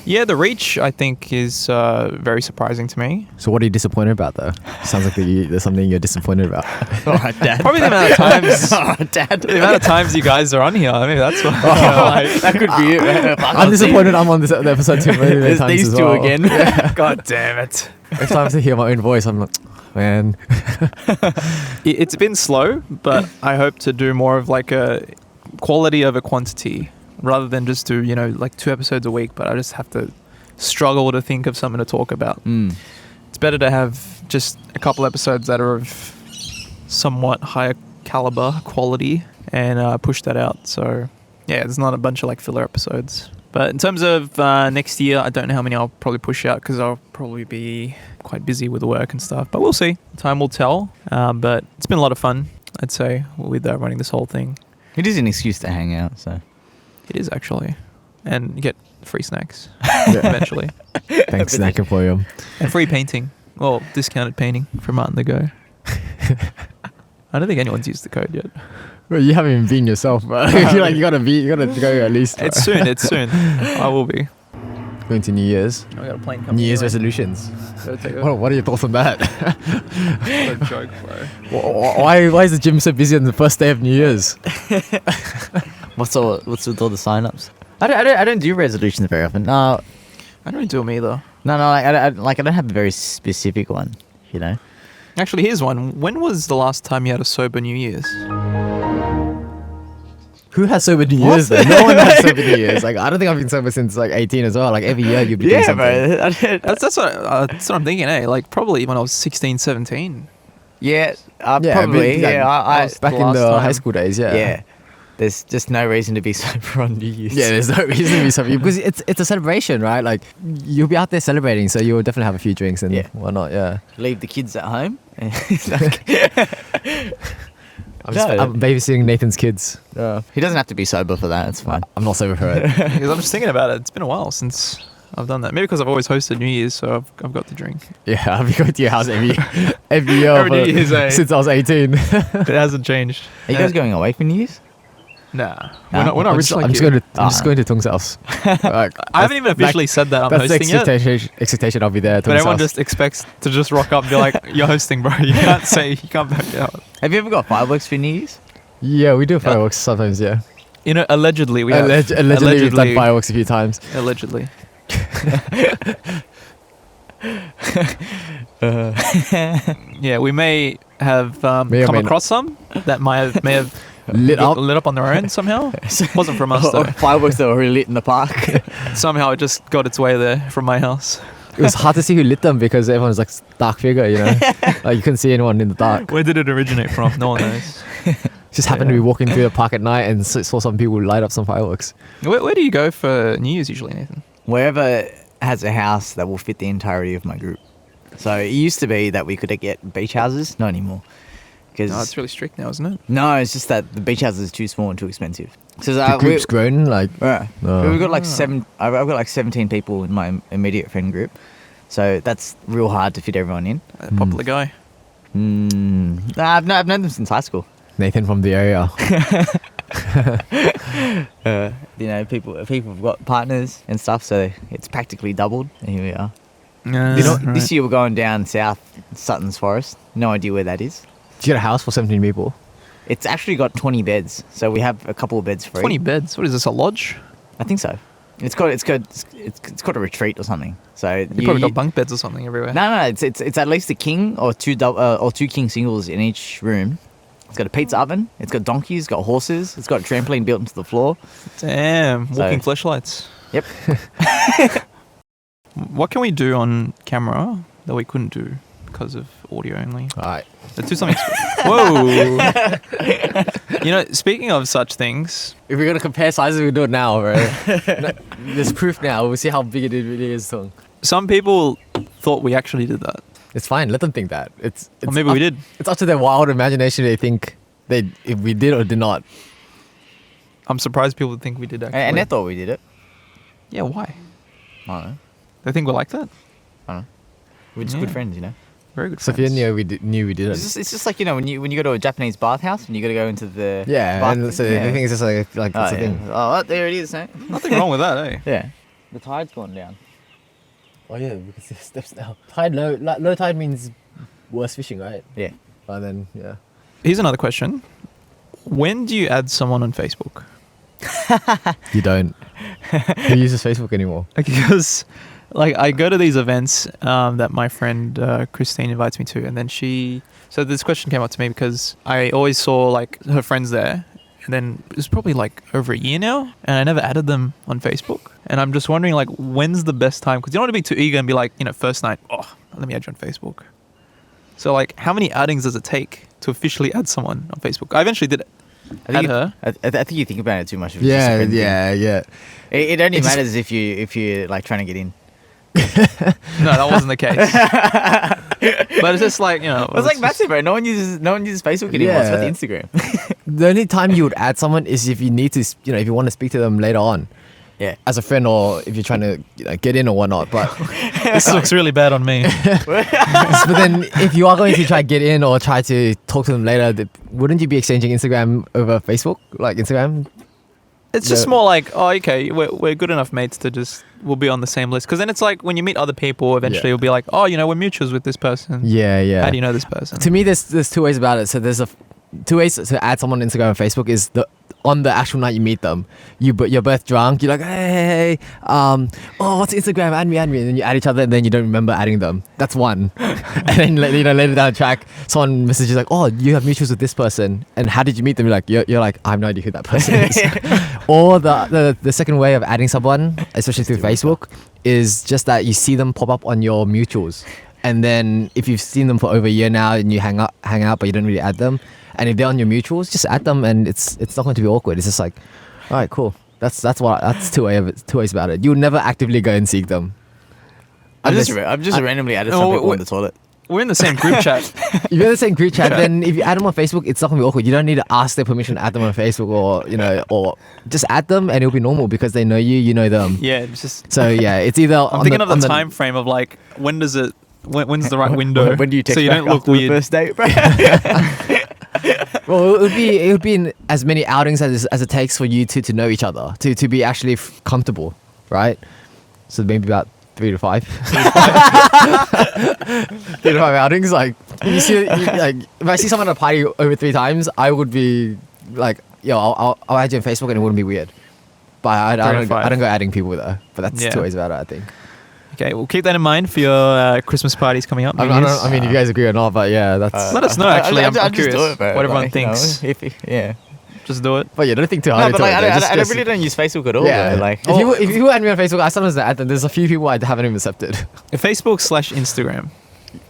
Yeah, the reach I think is very surprising to me. So what are you disappointed about, though? Sounds like there's something you're disappointed about. All right, Dad. Probably the amount of times. All right, Dad. The amount of times you guys are on here. I mean, that's what. That could be it. Man. I'm disappointed I'm on this episode too many There's times these as two well. again. God damn it! Every time I hear my own voice, I'm like, man. It's been slow, but I hope to do more of like a quality over quantity, rather than just do like 2 episodes a week. But I just have to struggle to think of something to talk about. Mm. It's better to have just a couple episodes that are of somewhat higher caliber quality and push that out. So yeah, there's not a bunch of like filler episodes. But in terms of next year, I don't know how many I'll probably push out because I'll probably be quite busy with work and stuff. But we'll see. Time will tell. But it's been a lot of fun, I'd say, with running this whole thing. It is an excuse to hang out, so. It is actually. And you get free snacks eventually. Thanks, Snack Emporium. And free painting. Well, discounted painting from Martin the Go. I don't think anyone's used the code yet. Well, you haven't even been yourself, but you gotta go at least. It's soon. It's soon. I will be. Going to New Year's. I got a plane coming. New Year's resolutions. Take What are your thoughts on that? a joke, bro. Why is the gym so busy on the first day of New Year's? What's with all the sign-ups? I don't do resolutions very often. No, I don't do them either. I don't have a very specific one, you know. Actually, here's one. When was the last time you had a sober New Year's? Who has sober New Year's though? No one has sober New Year's. Like I don't think I've been sober since like 18 as well. Like every year you'd be doing something. bro. That's what I'm thinking, eh? Like probably when I was 16, 17. Yeah, Yeah, probably. but, Yeah, like, I back in last the time. high school days. Yeah. yeah. There's just no reason to be sober on New Year's. Yeah, there's no reason to be sober because it's a celebration, right? Like you'll be out there celebrating, so you'll definitely have a few drinks and Yeah. whatnot. Yeah. Leave the kids at home. I'm babysitting Nathan's kids. He doesn't have to be sober for that. It's fine. I'm not sober for it. Because I'm just thinking about it. It's been a while since I've done that. Maybe because I've always hosted New Year's, so I've got the drink. Yeah, I've been going to your house every year Every New Year's, eh? since I was 18. It hasn't changed. Are you guys going away for New Year's? Nah, we're not I'm rich just, like I'm just you. going to I'm just going to Tung's house. Like, I haven't even officially said that I'm that's the hosting yet. expectation I'll be there. At But Tung's everyone house. just expects to just rock up and be like, "You're hosting, bro. You can't back out." Have you ever got fireworks for New Year's? Yeah, we do fireworks sometimes. Yeah, You know, allegedly we have. allegedly we've done fireworks a few times. Allegedly. Yeah, we may have May or come may across some that may have Lit up. lit up on their own somehow. Wasn't from us though. Fireworks that were already lit in the park. Somehow it just got its way there from my house. It was hard to see who lit them because everyone's like dark figure, you know. Like you couldn't see anyone in the dark. Where did it originate from? No one knows. Just happened to be walking through the park at night and saw some people light up some fireworks. Where do you go for New Year's usually, Nathan? Wherever has a house that will fit the entirety of my group. So it used to be that we could get beach houses. Not anymore. Because No, it's really strict now, isn't it? no, it's just that the beach house is too small and too expensive. So The group's grown, like we've got like I've got like 17 people in my immediate friend group. So that's real hard to fit everyone in. A popular guy. Nah, I've known them since high school. Nathan from the area. You know, people have got partners and stuff, so it's practically doubled. And here we are. You know, This year we're going down south, Sutton's Forest. No idea where that is. Did you get a house for 17 people? It's actually got 20 beds, so we have a couple of beds free. 20 beds. What is this, a lodge? I think so. It's got a retreat or something. So You probably got bunk beds or something everywhere. No, it's at least a king or two king singles in each room. It's got a pizza oven. It's got donkeys. It's got horses. It's got a trampoline built into the floor. Damn, walking So- fleshlights. Yep. What can we do on camera that we couldn't do because of audio only? All right. Let's do something. Whoa! You know, speaking of such things, If we're going to compare sizes, we do it now, bro. There's proof now. We'll see how big it really is. So. some people thought we actually did that. It's fine. Let them think that. It's Or maybe up, we did. It's up to their wild imagination. They think if we did or did not. I'm surprised people think we did actually. And they thought we did it. Yeah, why? I don't know. They think we're like that? We're just Yeah. good friends, you know. Very good Sophia friends. knew we did it. It's just like, you know, when you go to a Japanese bathhouse and you got to go into the Yeah, bath- and so yeah. the thing is just like Oh, that's the yeah. thing. Oh, there it is, eh? Nothing wrong with that, eh? Yeah. The tide's gone down. Oh yeah, we can see the steps now. Tide low, low tide means worse fishing, right? Yeah. And then yeah. Here's another question. When do you add someone on Facebook? You don't. Who uses Facebook anymore? Because, like, I go to these events that my friend Christine invites me to, and then so this question came up to me because I always saw, like, her friends there, and then it was probably, like, over a year now, and I never added them on Facebook. And I'm just wondering, like, when's the best time? Because you don't want to be too eager and be like, you know, first night, oh, let me add you on Facebook. So, like, how many outings does it take to officially add someone on Facebook? I eventually did it. Add her. I think you think about it too much. If it's just a friend thing. yeah. It only It's just- matters if you're like trying to get in. No, that wasn't the case. But it's just like, you know. It's like massive, bro. No one uses Facebook anymore. It's about the Instagram. The only time you would add someone is if you need to, if you want to speak to them later on, Yeah. as a friend, or if you're trying to get in or whatnot. But This looks really bad on me. but then if you are going to try to get in or try to talk to them later, wouldn't you be exchanging Instagram over Facebook, like Instagram? It's just The- more like, oh, okay, we're good enough mates to we'll be on the same list. Because then it's like when you meet other people, eventually Yeah. you'll be like, oh, we're mutuals with this person. Yeah. How do you know this person? To me, there's two ways about it. So there's two ways to add someone on Instagram and Facebook is on the actual night you meet them, you're both drunk. You're like, hey, oh, what's Instagram? Add me, and then you add each other, and then you don't remember adding them. That's one. And then later down the track, someone messages like, oh, you have mutuals with this person, and how did you meet them? You're like, I have no idea who that person is. Or the second way of adding someone, especially through Facebook, is just that you see them pop up on your mutuals, and then if you've seen them for over a year now and you hang out, but you don't really add them. And if they're on your mutuals, just add them, and it's not going to be awkward. It's just like, all right, cool. That's two ways about it. You'll never actively go and seek them. I'm just randomly added some people on the toilet. We're in the same group chat. If you're in the same group chat, then if you add them on Facebook, it's not going to be awkward. You don't need to ask their permission to add them on Facebook, or just add them, and it'll be normal because they know you, you know them. Yeah, it's just. So yeah, it's either. I'm thinking of the time frame of like when's the right window? When do you text so you don't look weird? The first date, bro? Well, it would be in as many outings as it takes for you to know each other, to be actually comfortable, right? So maybe about 3 to 5. 3 to 5 outings. Like if you see, if I see someone at a party over 3 times, I would be like, yo, I'll add you on Facebook, and it wouldn't be weird. But I don't go adding people though. But that's 2 ways about it, I think. Okay, we'll keep that in mind for your Christmas parties coming up. I mean, if you guys agree or not, but yeah, that's. Let us know. Actually, I'm just curious do it, bro. what everyone thinks. Yeah. Just do it. But yeah, don't think too hard. No, but like, I really don't use Facebook at all. Yeah, bro. Like, if you add me on Facebook, I sometimes add them. There's a few people I haven't even accepted. Facebook/Instagram.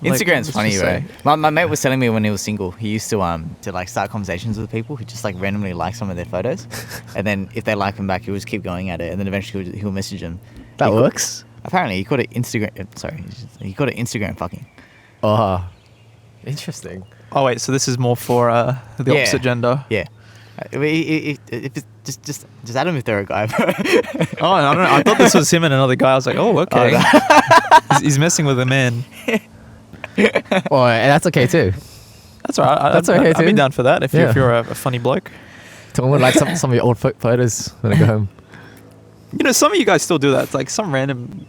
Instagram's let's funny, just bro. say. My mate was telling me when he was single, he used to like start conversations with people who just like randomly like some of their photos, and then if they like him back, he would just keep going at it, and then eventually he'll message them. That works. Apparently, he called it Instagram. Sorry, he called it Instagram fucking. Oh, interesting. Oh wait, so this is more for the opposite gender. Yeah. If it's just add him if they're a guy. Bro. Oh, I don't know. I thought this was him and another guy. I was like, oh, okay. He's messing with a man. Oh, and that's okay too. That's all right. That's okay I'd be too. down for that if you're a funny bloke. Someone would like some of your old photos when I go home. You know, some of you guys still do that. It's like some random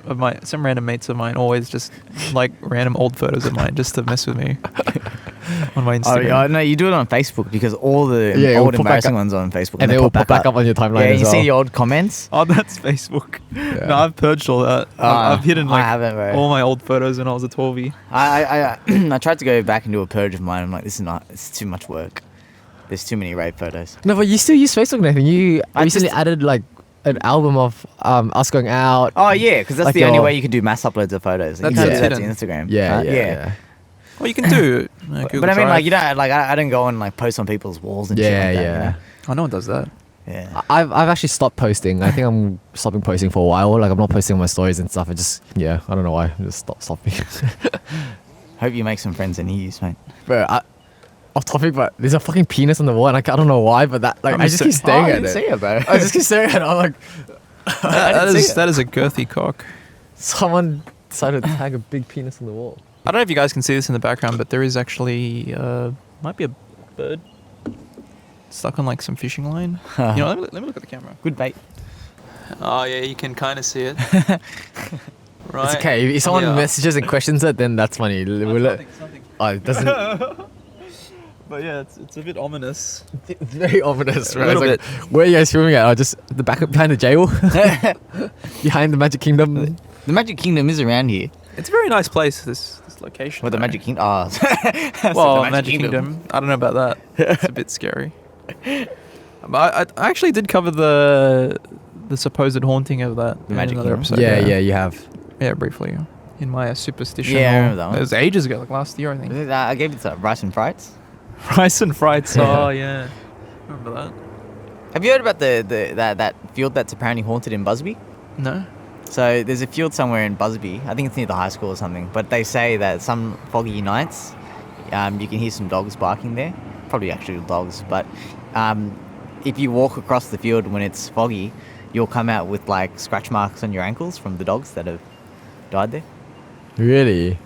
mates of mine always just like random old photos of mine just to mess with me on my Instagram. Oh, yeah, no, you do it on Facebook because all the old embarrassing ones are on Facebook. And they will pop back up on your timeline Yeah, as you well. see the old comments. Oh, that's Facebook. Yeah. No, I've purged all that. I've hidden I haven't, bro. all my old photos when I was a 12-y. I tried to go back and do a purge of mine. I'm like, it's too much work. There's too many rape photos. No, but you still use Facebook, Nathan. You I recently just- added like an album of us going out. Oh yeah, because that's Like the only your- way you can do mass uploads of photos. That's You can do that to hidden. Instagram. Yeah. Well, you can do But I mean, like, you don't like I don't go and like post on people's walls and shit like that. You know? Oh, no one does that. Yeah. I've actually stopped posting. I think I'm stopping posting for a while. Like I'm not posting on my stories and stuff. I don't know why. I just stopping. Hope you make some friends in use, mate. Bro, off topic, but there's a fucking penis on the wall, and I don't know why, but that like I just keep staring at it. See it, bro. I just keep staring at it. I'm like, that is a girthy cock. someone decided to tag a big penis on the wall. I don't know if you guys can see this in the background, but there is actually might be a bird stuck on like some fishing line. You know, let me look at the camera. Good bait. Oh yeah, you can kind of see it. Right. It's okay. If someone Yeah. messages and questions it, then that's funny. Something. Oh, it doesn't. But yeah, it's a bit ominous. It's very ominous, A right? little It's like, where are you guys filming at? Just the back behind the jail, behind the Magic Kingdom. The Magic Kingdom is around here. It's a very nice place. This location. What the though. Magic Kingdom? Oh, Well, Magic Kingdom. I don't know about that. It's a bit scary. But I actually did cover the supposed haunting of that The Magic in another Kingdom? episode. Yeah, you have. Yeah, briefly. In my superstition. Yeah, I remember that one. It was ages ago, like last year, I think. I gave it to Rice and Frights. Rice and frights. Yeah. Oh yeah, remember that? Have you heard about that field that's apparently haunted in Busby? No. So there's a field somewhere in Busby. I think it's near the high school or something. But they say that some foggy nights, you can hear some dogs barking there. Probably actual dogs. But if you walk across the field when it's foggy, you'll come out with like scratch marks on your ankles from the dogs that have died there. Really?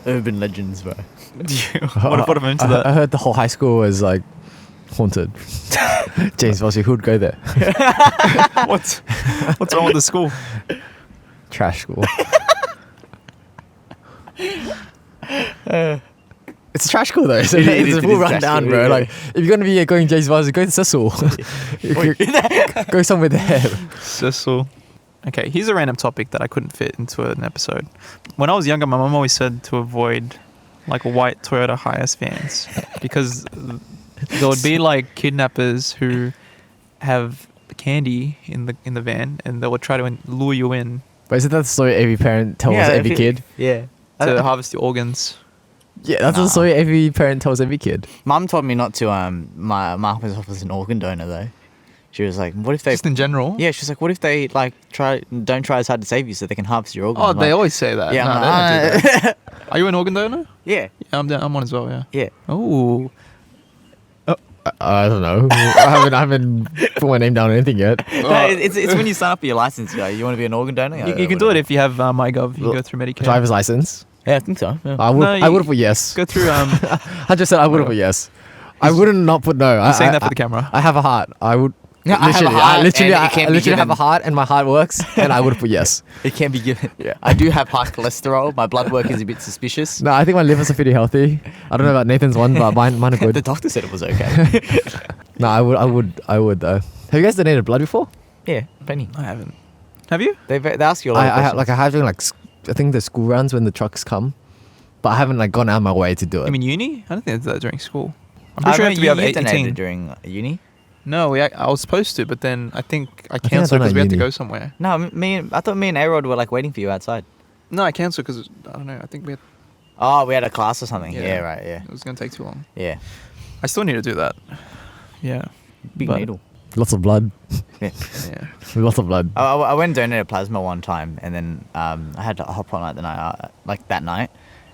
Urban legends, bro. What put him into I that? heard the whole high school was like haunted. James Vossi, who'd go there? What's wrong with the school? Trash school. It's a trash school though. So It it's is a a full trash rundown, school, bro. yeah. Like if you're gonna be going James Bars, go to Cecil. Go somewhere there. Cecil. Okay, here's a random topic that I couldn't fit into an episode. When I was younger, my mum always said to avoid like white Toyota Hiace vans because there would be like kidnappers who have candy in the van and they would try to lure you in But isn't that the story every parent tells every kid? Yeah. to harvest your organs. Yeah, that's the story every parent tells every kid. Mum told me not to mark myself as an organ donor though. She was like, "What if they?" Just in general. Yeah, she's like, "What if they like don't try as hard to save you so they can harvest your organs?" Oh, I'm they like, always say that. Yeah, No, I'm they like, don't do that. Are you an organ donor? yeah, Yeah, I'm one as well. Yeah. yeah. Oh. I don't know. I haven't put my name down on anything yet. No, it's when you sign up for your license. You want to be an organ donor? You can do it if you have MyGov. You can go through Medicare. Driver's license. Yeah, I think so. Yeah. I would. No, I would have put yes. Go through. I just said I would have put yes. I wouldn't not put no. I'm saying that for the camera. I have a heart. I would. Yeah, I have a literally, heart literally, and it can't I be literally have given. a heart, and my heart works, and I would have put yes. It can be given. Yeah. I do have high cholesterol. My blood work is a bit suspicious. No, I think my livers are pretty healthy. I don't know about Nathan's one, but mine are The good. doctor said it was okay. No, I would though. Have you guys donated blood before? Yeah, Penny. I haven't. Have you? They ask you a lot of I questions. have doing like I think the school runs when the trucks come, but I haven't like gone out of my way to do it. You mean uni? I don't think they did that during school. I'm I pretty sure you have to be over you donated 18. during uni. No, I was supposed to, but then I think I I cancelled done because it we at had to uni. go somewhere. No, I thought me and A-Rod were like waiting for you outside. No, I cancelled because I don't know. I think Oh, we had a class or something. Yeah. Yeah, right. Yeah, it was going to take too long. yeah. I still need to do that. Yeah. Big But- needle. Lots of blood. Yeah. Yeah. Lots of blood. I went and donated plasma one time, and then I had to hop on that night,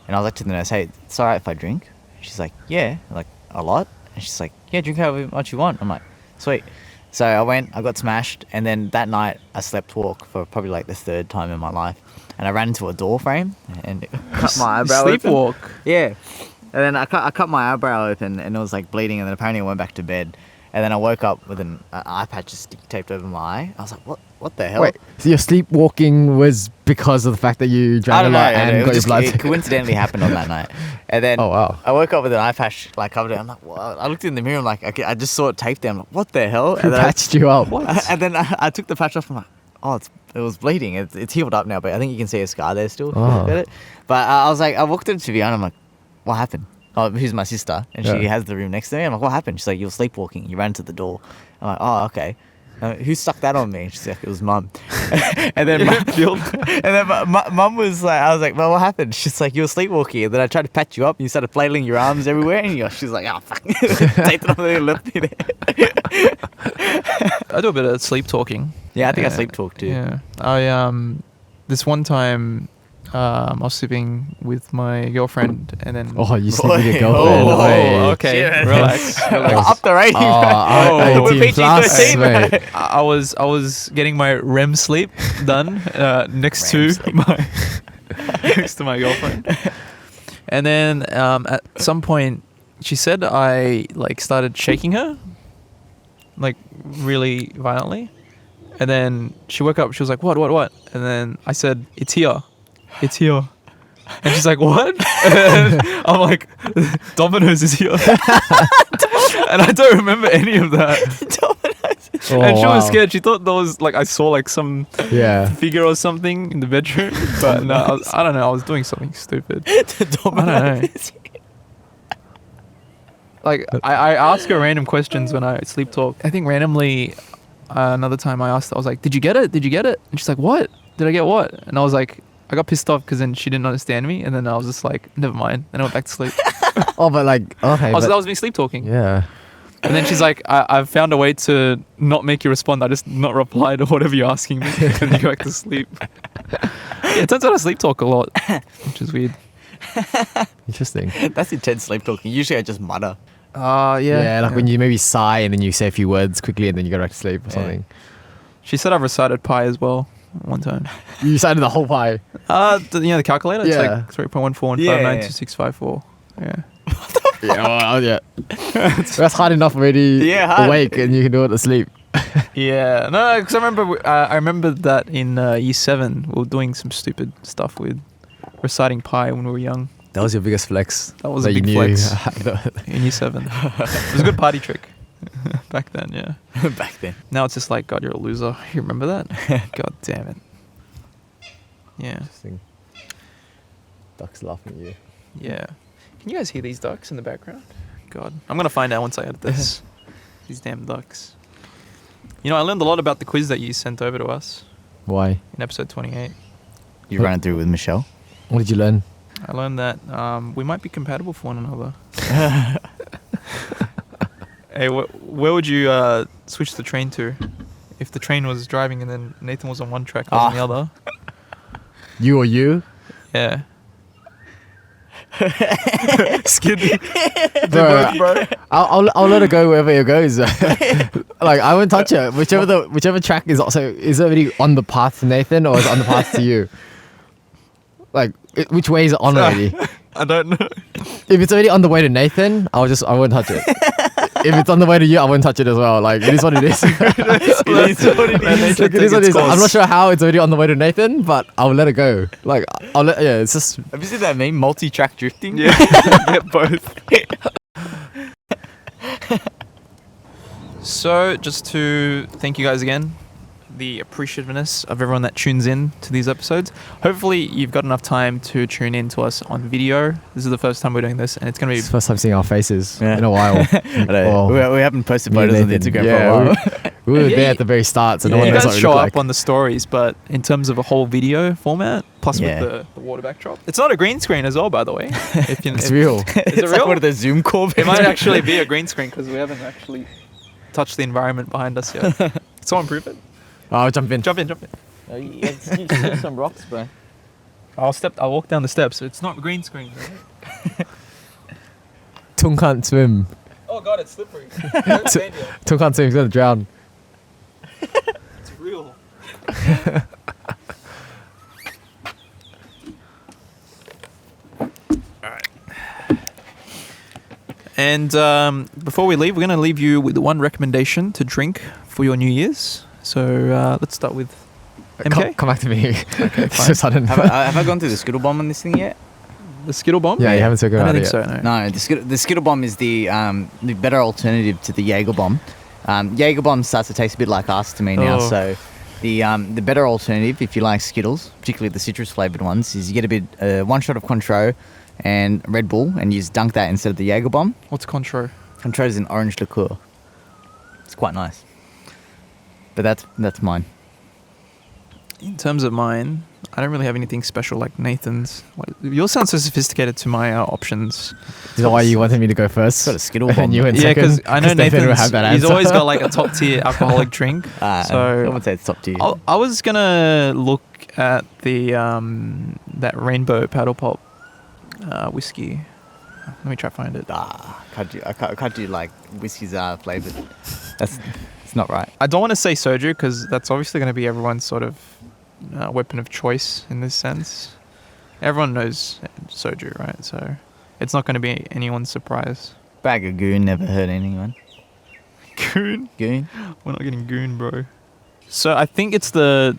and I was like to the nurse, "Hey, it's alright if I drink?" She's like, "Yeah," like a lot, and she's like, "Yeah, drink however much you want." I'm like, "Sweet." So I went, I got smashed, and then that night I slept walk for probably like the third time in my life, and I ran into a door frame and cut my eyebrow open. Sleepwalk. Yeah, and then I cut my eyebrow open, and it was like bleeding, and then apparently I went back to bed. And then I woke up with an eye patch just sticky taped over my eye. I was like, what the hell? Wait, so your sleepwalking was because of the fact that you I drank a don't know. lot and It got your just blood? it coincidentally happened on that night. And then Oh, wow. I woke up with an eye patch like covered it. I'm like, what? I looked in the mirror. I'm like, okay, I just saw it taped there. I'm like, what the hell? Who And then patched you up? and then I took the patch off. I'm like, oh, it was bleeding. It's healed up now, but I think you can see a scar there still. Oh. Got it? But I was like, I walked into Viviana. I'm like, what happened? Oh, who's my sister? And she Yeah. has the room next to me. I'm like, what happened? She's like, you were sleepwalking. You ran to the door. I'm like, oh, okay. Who stuck that on me? She's like, it was Mum. and then Mum was like, I was like, well, what happened? She's like, you were sleepwalking. And then I tried to patch you up. And you started flailing your arms everywhere. And she's like, oh, fuck. Taped it up there and left me there. I do a bit of sleep talking. Yeah, I think I sleep talk too. Yeah. I this one time I was sleeping with my girlfriend and then Oh, you sleep with your Oi. girlfriend. Oh, Oi. okay. Shit. Relax. Up the rating. Oh, We're 18 plus, PG-13, mate. mate. I was getting my REM sleep done next REM to sleep. my next to my girlfriend. And then at some point she said I like started shaking her like really violently. And then she woke up, she was like, what? And then I said, it's here. And she's like, what? And I'm like, Domino's is here. And I don't remember any of that. Oh, And she was wow. scared. She thought there was like I saw like some Yeah. figure or something in the bedroom. But no, I don't know. I was doing something stupid. I don't know. Like I ask her random questions when I sleep talk. I think randomly another time I asked her, I was like, did you get it? And she's like, what? Did I get what? And I was like, I got pissed off because then she didn't understand me. And then I was just like, never mind. Then I went back to sleep. Oh, but like, okay. That but- was me sleep talking. yeah. And then she's like, I've found a way to not make you respond. I just not reply to whatever you're asking me. And then you go back to sleep. Yeah, it turns out I sleep talk a lot, which is weird. Interesting. That's intense sleep talking. Usually I just mutter. Yeah, like when you maybe sigh and then you say a few words quickly and then you go back to sleep or Yeah. something. She said I've recited pi as well one time. You cited the whole pie. The calculator? It's Yeah. like 3.14 Yeah. 592.654. Yeah. Yeah. That's hard enough already Yeah, hard. awake and you can do it asleep. Yeah. No, because I remember that in year 7 we were doing some stupid stuff with reciting pi when we were young. That was your biggest flex. That was a you big knew. flex. In year 7. It was a good party trick back then, yeah. Back then. Now it's just like, God, you're a loser. You remember that? God damn it. Yeah. Interesting. Ducks laughing at you. Yeah. Can you guys hear these ducks in the background? God. I'm going to find out once I edit this. These damn ducks. You know, I learned a lot about the quiz that you sent over to us Why? in episode 28. You run it through with Michelle. What did you learn? I learned that we might be compatible for one another. Hey, where would you switch the train to? If the train was driving and then Nathan was on one track, I was on the other. You or you? Yeah. Skid. Bro, I'll let it go wherever it goes. Like I won't touch it. Whichever track is already on the path to Nathan or is on the path to you. Like which way is it on already? I don't know. If it's already on the way to Nathan, I won't touch it. If it's on the way to you, I won't touch it as well. Like it is what it is. It is what it is. I'm not sure how it's already on the way to Nathan, but I'll let it go. Like it's just. Have you seen that meme? Multi-track drifting? Yeah. Yeah, both. So, just to thank you guys again, the appreciativeness of everyone that tunes in to these episodes. Hopefully, you've got enough time to tune in to us on video. This is the first time we're doing this, and it's going to be It's the first time seeing our faces Yeah. in a while. We haven't posted Me and photos on Nathan. Instagram Yeah, for a while. we were Yeah, there at the very start, so no one you knows guys what we show look up like. on the stories, but in terms of a whole video format, plus Yeah. with the water backdrop, it's not a green screen as well, by the way. If you, It's real. Is it It's like real? one of those Zoom call It might actually be a green screen because we haven't actually touched the environment behind us yet. Can someone prove it? Oh, jump in. Jump in, jump in. some rocks, bro. I'll walk down the steps. It's not green screen, right? Tung can't swim. Oh God, it's slippery. Tung can't swim. He's gonna drown. It's real. Alright. And before we leave, we're going to leave you with one recommendation to drink for your New Year's. So let's start with MK. Come back to me. Okay, It's fine. so sudden. Have I gone through the Skittle Bomb on this thing yet? The Skittle Bomb? Yeah, you haven't spoken I about don't it think yet. so, no. No, the Skittle Bomb is the better alternative to the Jaeger Bomb. Jaeger Bomb starts to taste a bit like us to me now. Oh. So the better alternative, if you like Skittles, particularly the citrus flavored ones, is you get a bit 1 shot of Cointreau and Red Bull, and you just dunk that instead of the Jaeger Bomb. What's Cointreau? Cointreau is an orange liqueur. It's quite nice. But that's mine. In terms of mine, I don't really have anything special like Nathan's. Yours sounds so sophisticated to my options. Is that why you wanted me to go first? Got a Skittle Bomb. And you went Yeah, second? because I know Nathan will have that He's answer. always got like a top tier alcoholic drink. I So would say it's top tier. I was gonna look at the that Rainbow Paddle Pop whiskey. Let me try to find it. I can't do like whiskies flavored. It's not right. I don't want to say soju because that's obviously going to be everyone's sort of weapon of choice in this sense. Everyone knows soju, right? So it's not going to be anyone's surprise. Bag of goon never hurt anyone. Goon? Goon? We're not getting goon, bro. So I think it's the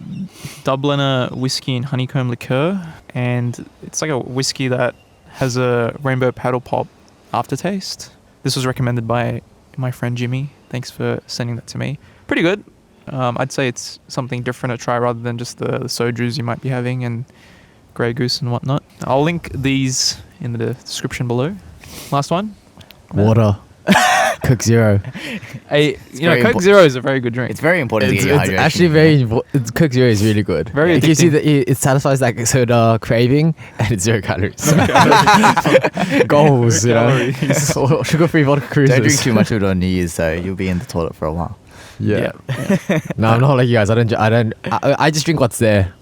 Dubliner whiskey and honeycomb liqueur, and it's like a whiskey that has a Rainbow Paddle Pop aftertaste. This was recommended by my friend Jimmy. Thanks for sending that to me. Pretty good. I'd say it's something different to try rather than just the sojus you might be having and Grey Goose and whatnot. I'll link these in the description below. Last one. Water. Coke Zero. Hey, very Coke impo- Zero is a very good drink. It's very important to It's get your hydration. actually very important. Coke Zero is really good. Very It gives you addicting. it satisfies like a soda craving and it's 0 calories. Goals, you know. Sugar-free vodka cruises. Don't drink too much of it on New Year's, so you'll be in the toilet for a while. Yeah. No, I'm not like you guys. I just drink what's there.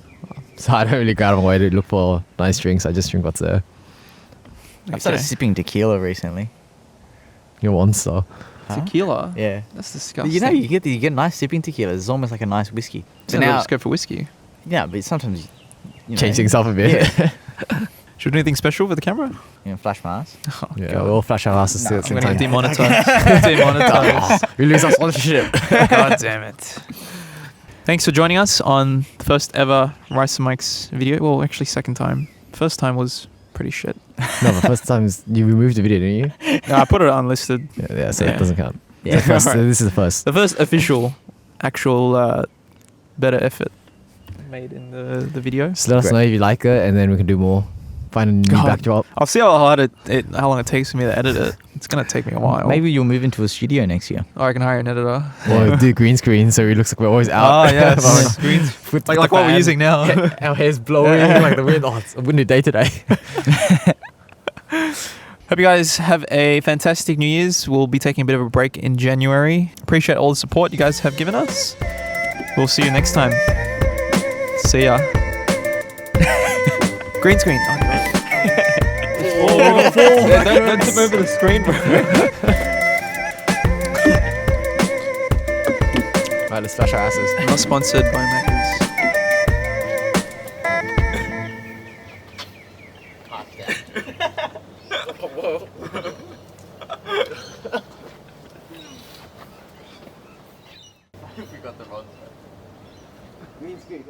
So I don't really go out of my way to look for nice drinks. I just drink what's there. I've started Okay. sipping tequila recently. You're one star. Huh? Tequila? Yeah. That's disgusting. You know, you get nice sipping tequila. It's almost like a nice whiskey. So now now, just go for whiskey. yeah, but sometimes you know, Change things up a bit. Yeah. Should we do anything special for the camera? Flash mask. Oh, Yeah, God. we'll flash our asses No, at the I'm same going to time. get demonetized. Demonetized. We lose our sponsorship. God damn it. Thanks for joining us on the first ever Rice and Mike's video. Well, actually, second time. First time was pretty pretty shit. No, the first time you removed the video, didn't you? No, I put it unlisted. Yeah, so Yeah. it doesn't count. Yeah. The first, Alright. this is the first. The first official, actual, better effort made in the video. Just let us Great. know if you like it, and then we can do more. Find a new God. backdrop. I'll see how hard how long it takes for me to edit it. It's gonna take me a while. Maybe you'll move into a studio next year. Or I can hire an editor. Or do green screen so it looks like we're always out. Oh yes, greens. With Like the what we're fan. using now. Our hair's blowing like the wind. Oh, it's a windy day today. Hope you guys have a fantastic New Year's. We'll be taking a bit of a break in January. Appreciate all the support you guys have given us. We'll see you next time. See ya. Green screen. Oh, don't tip over the screen, bro. Right, let's flash our asses. Not sponsored by Macca's. We got the wrong. Green screen.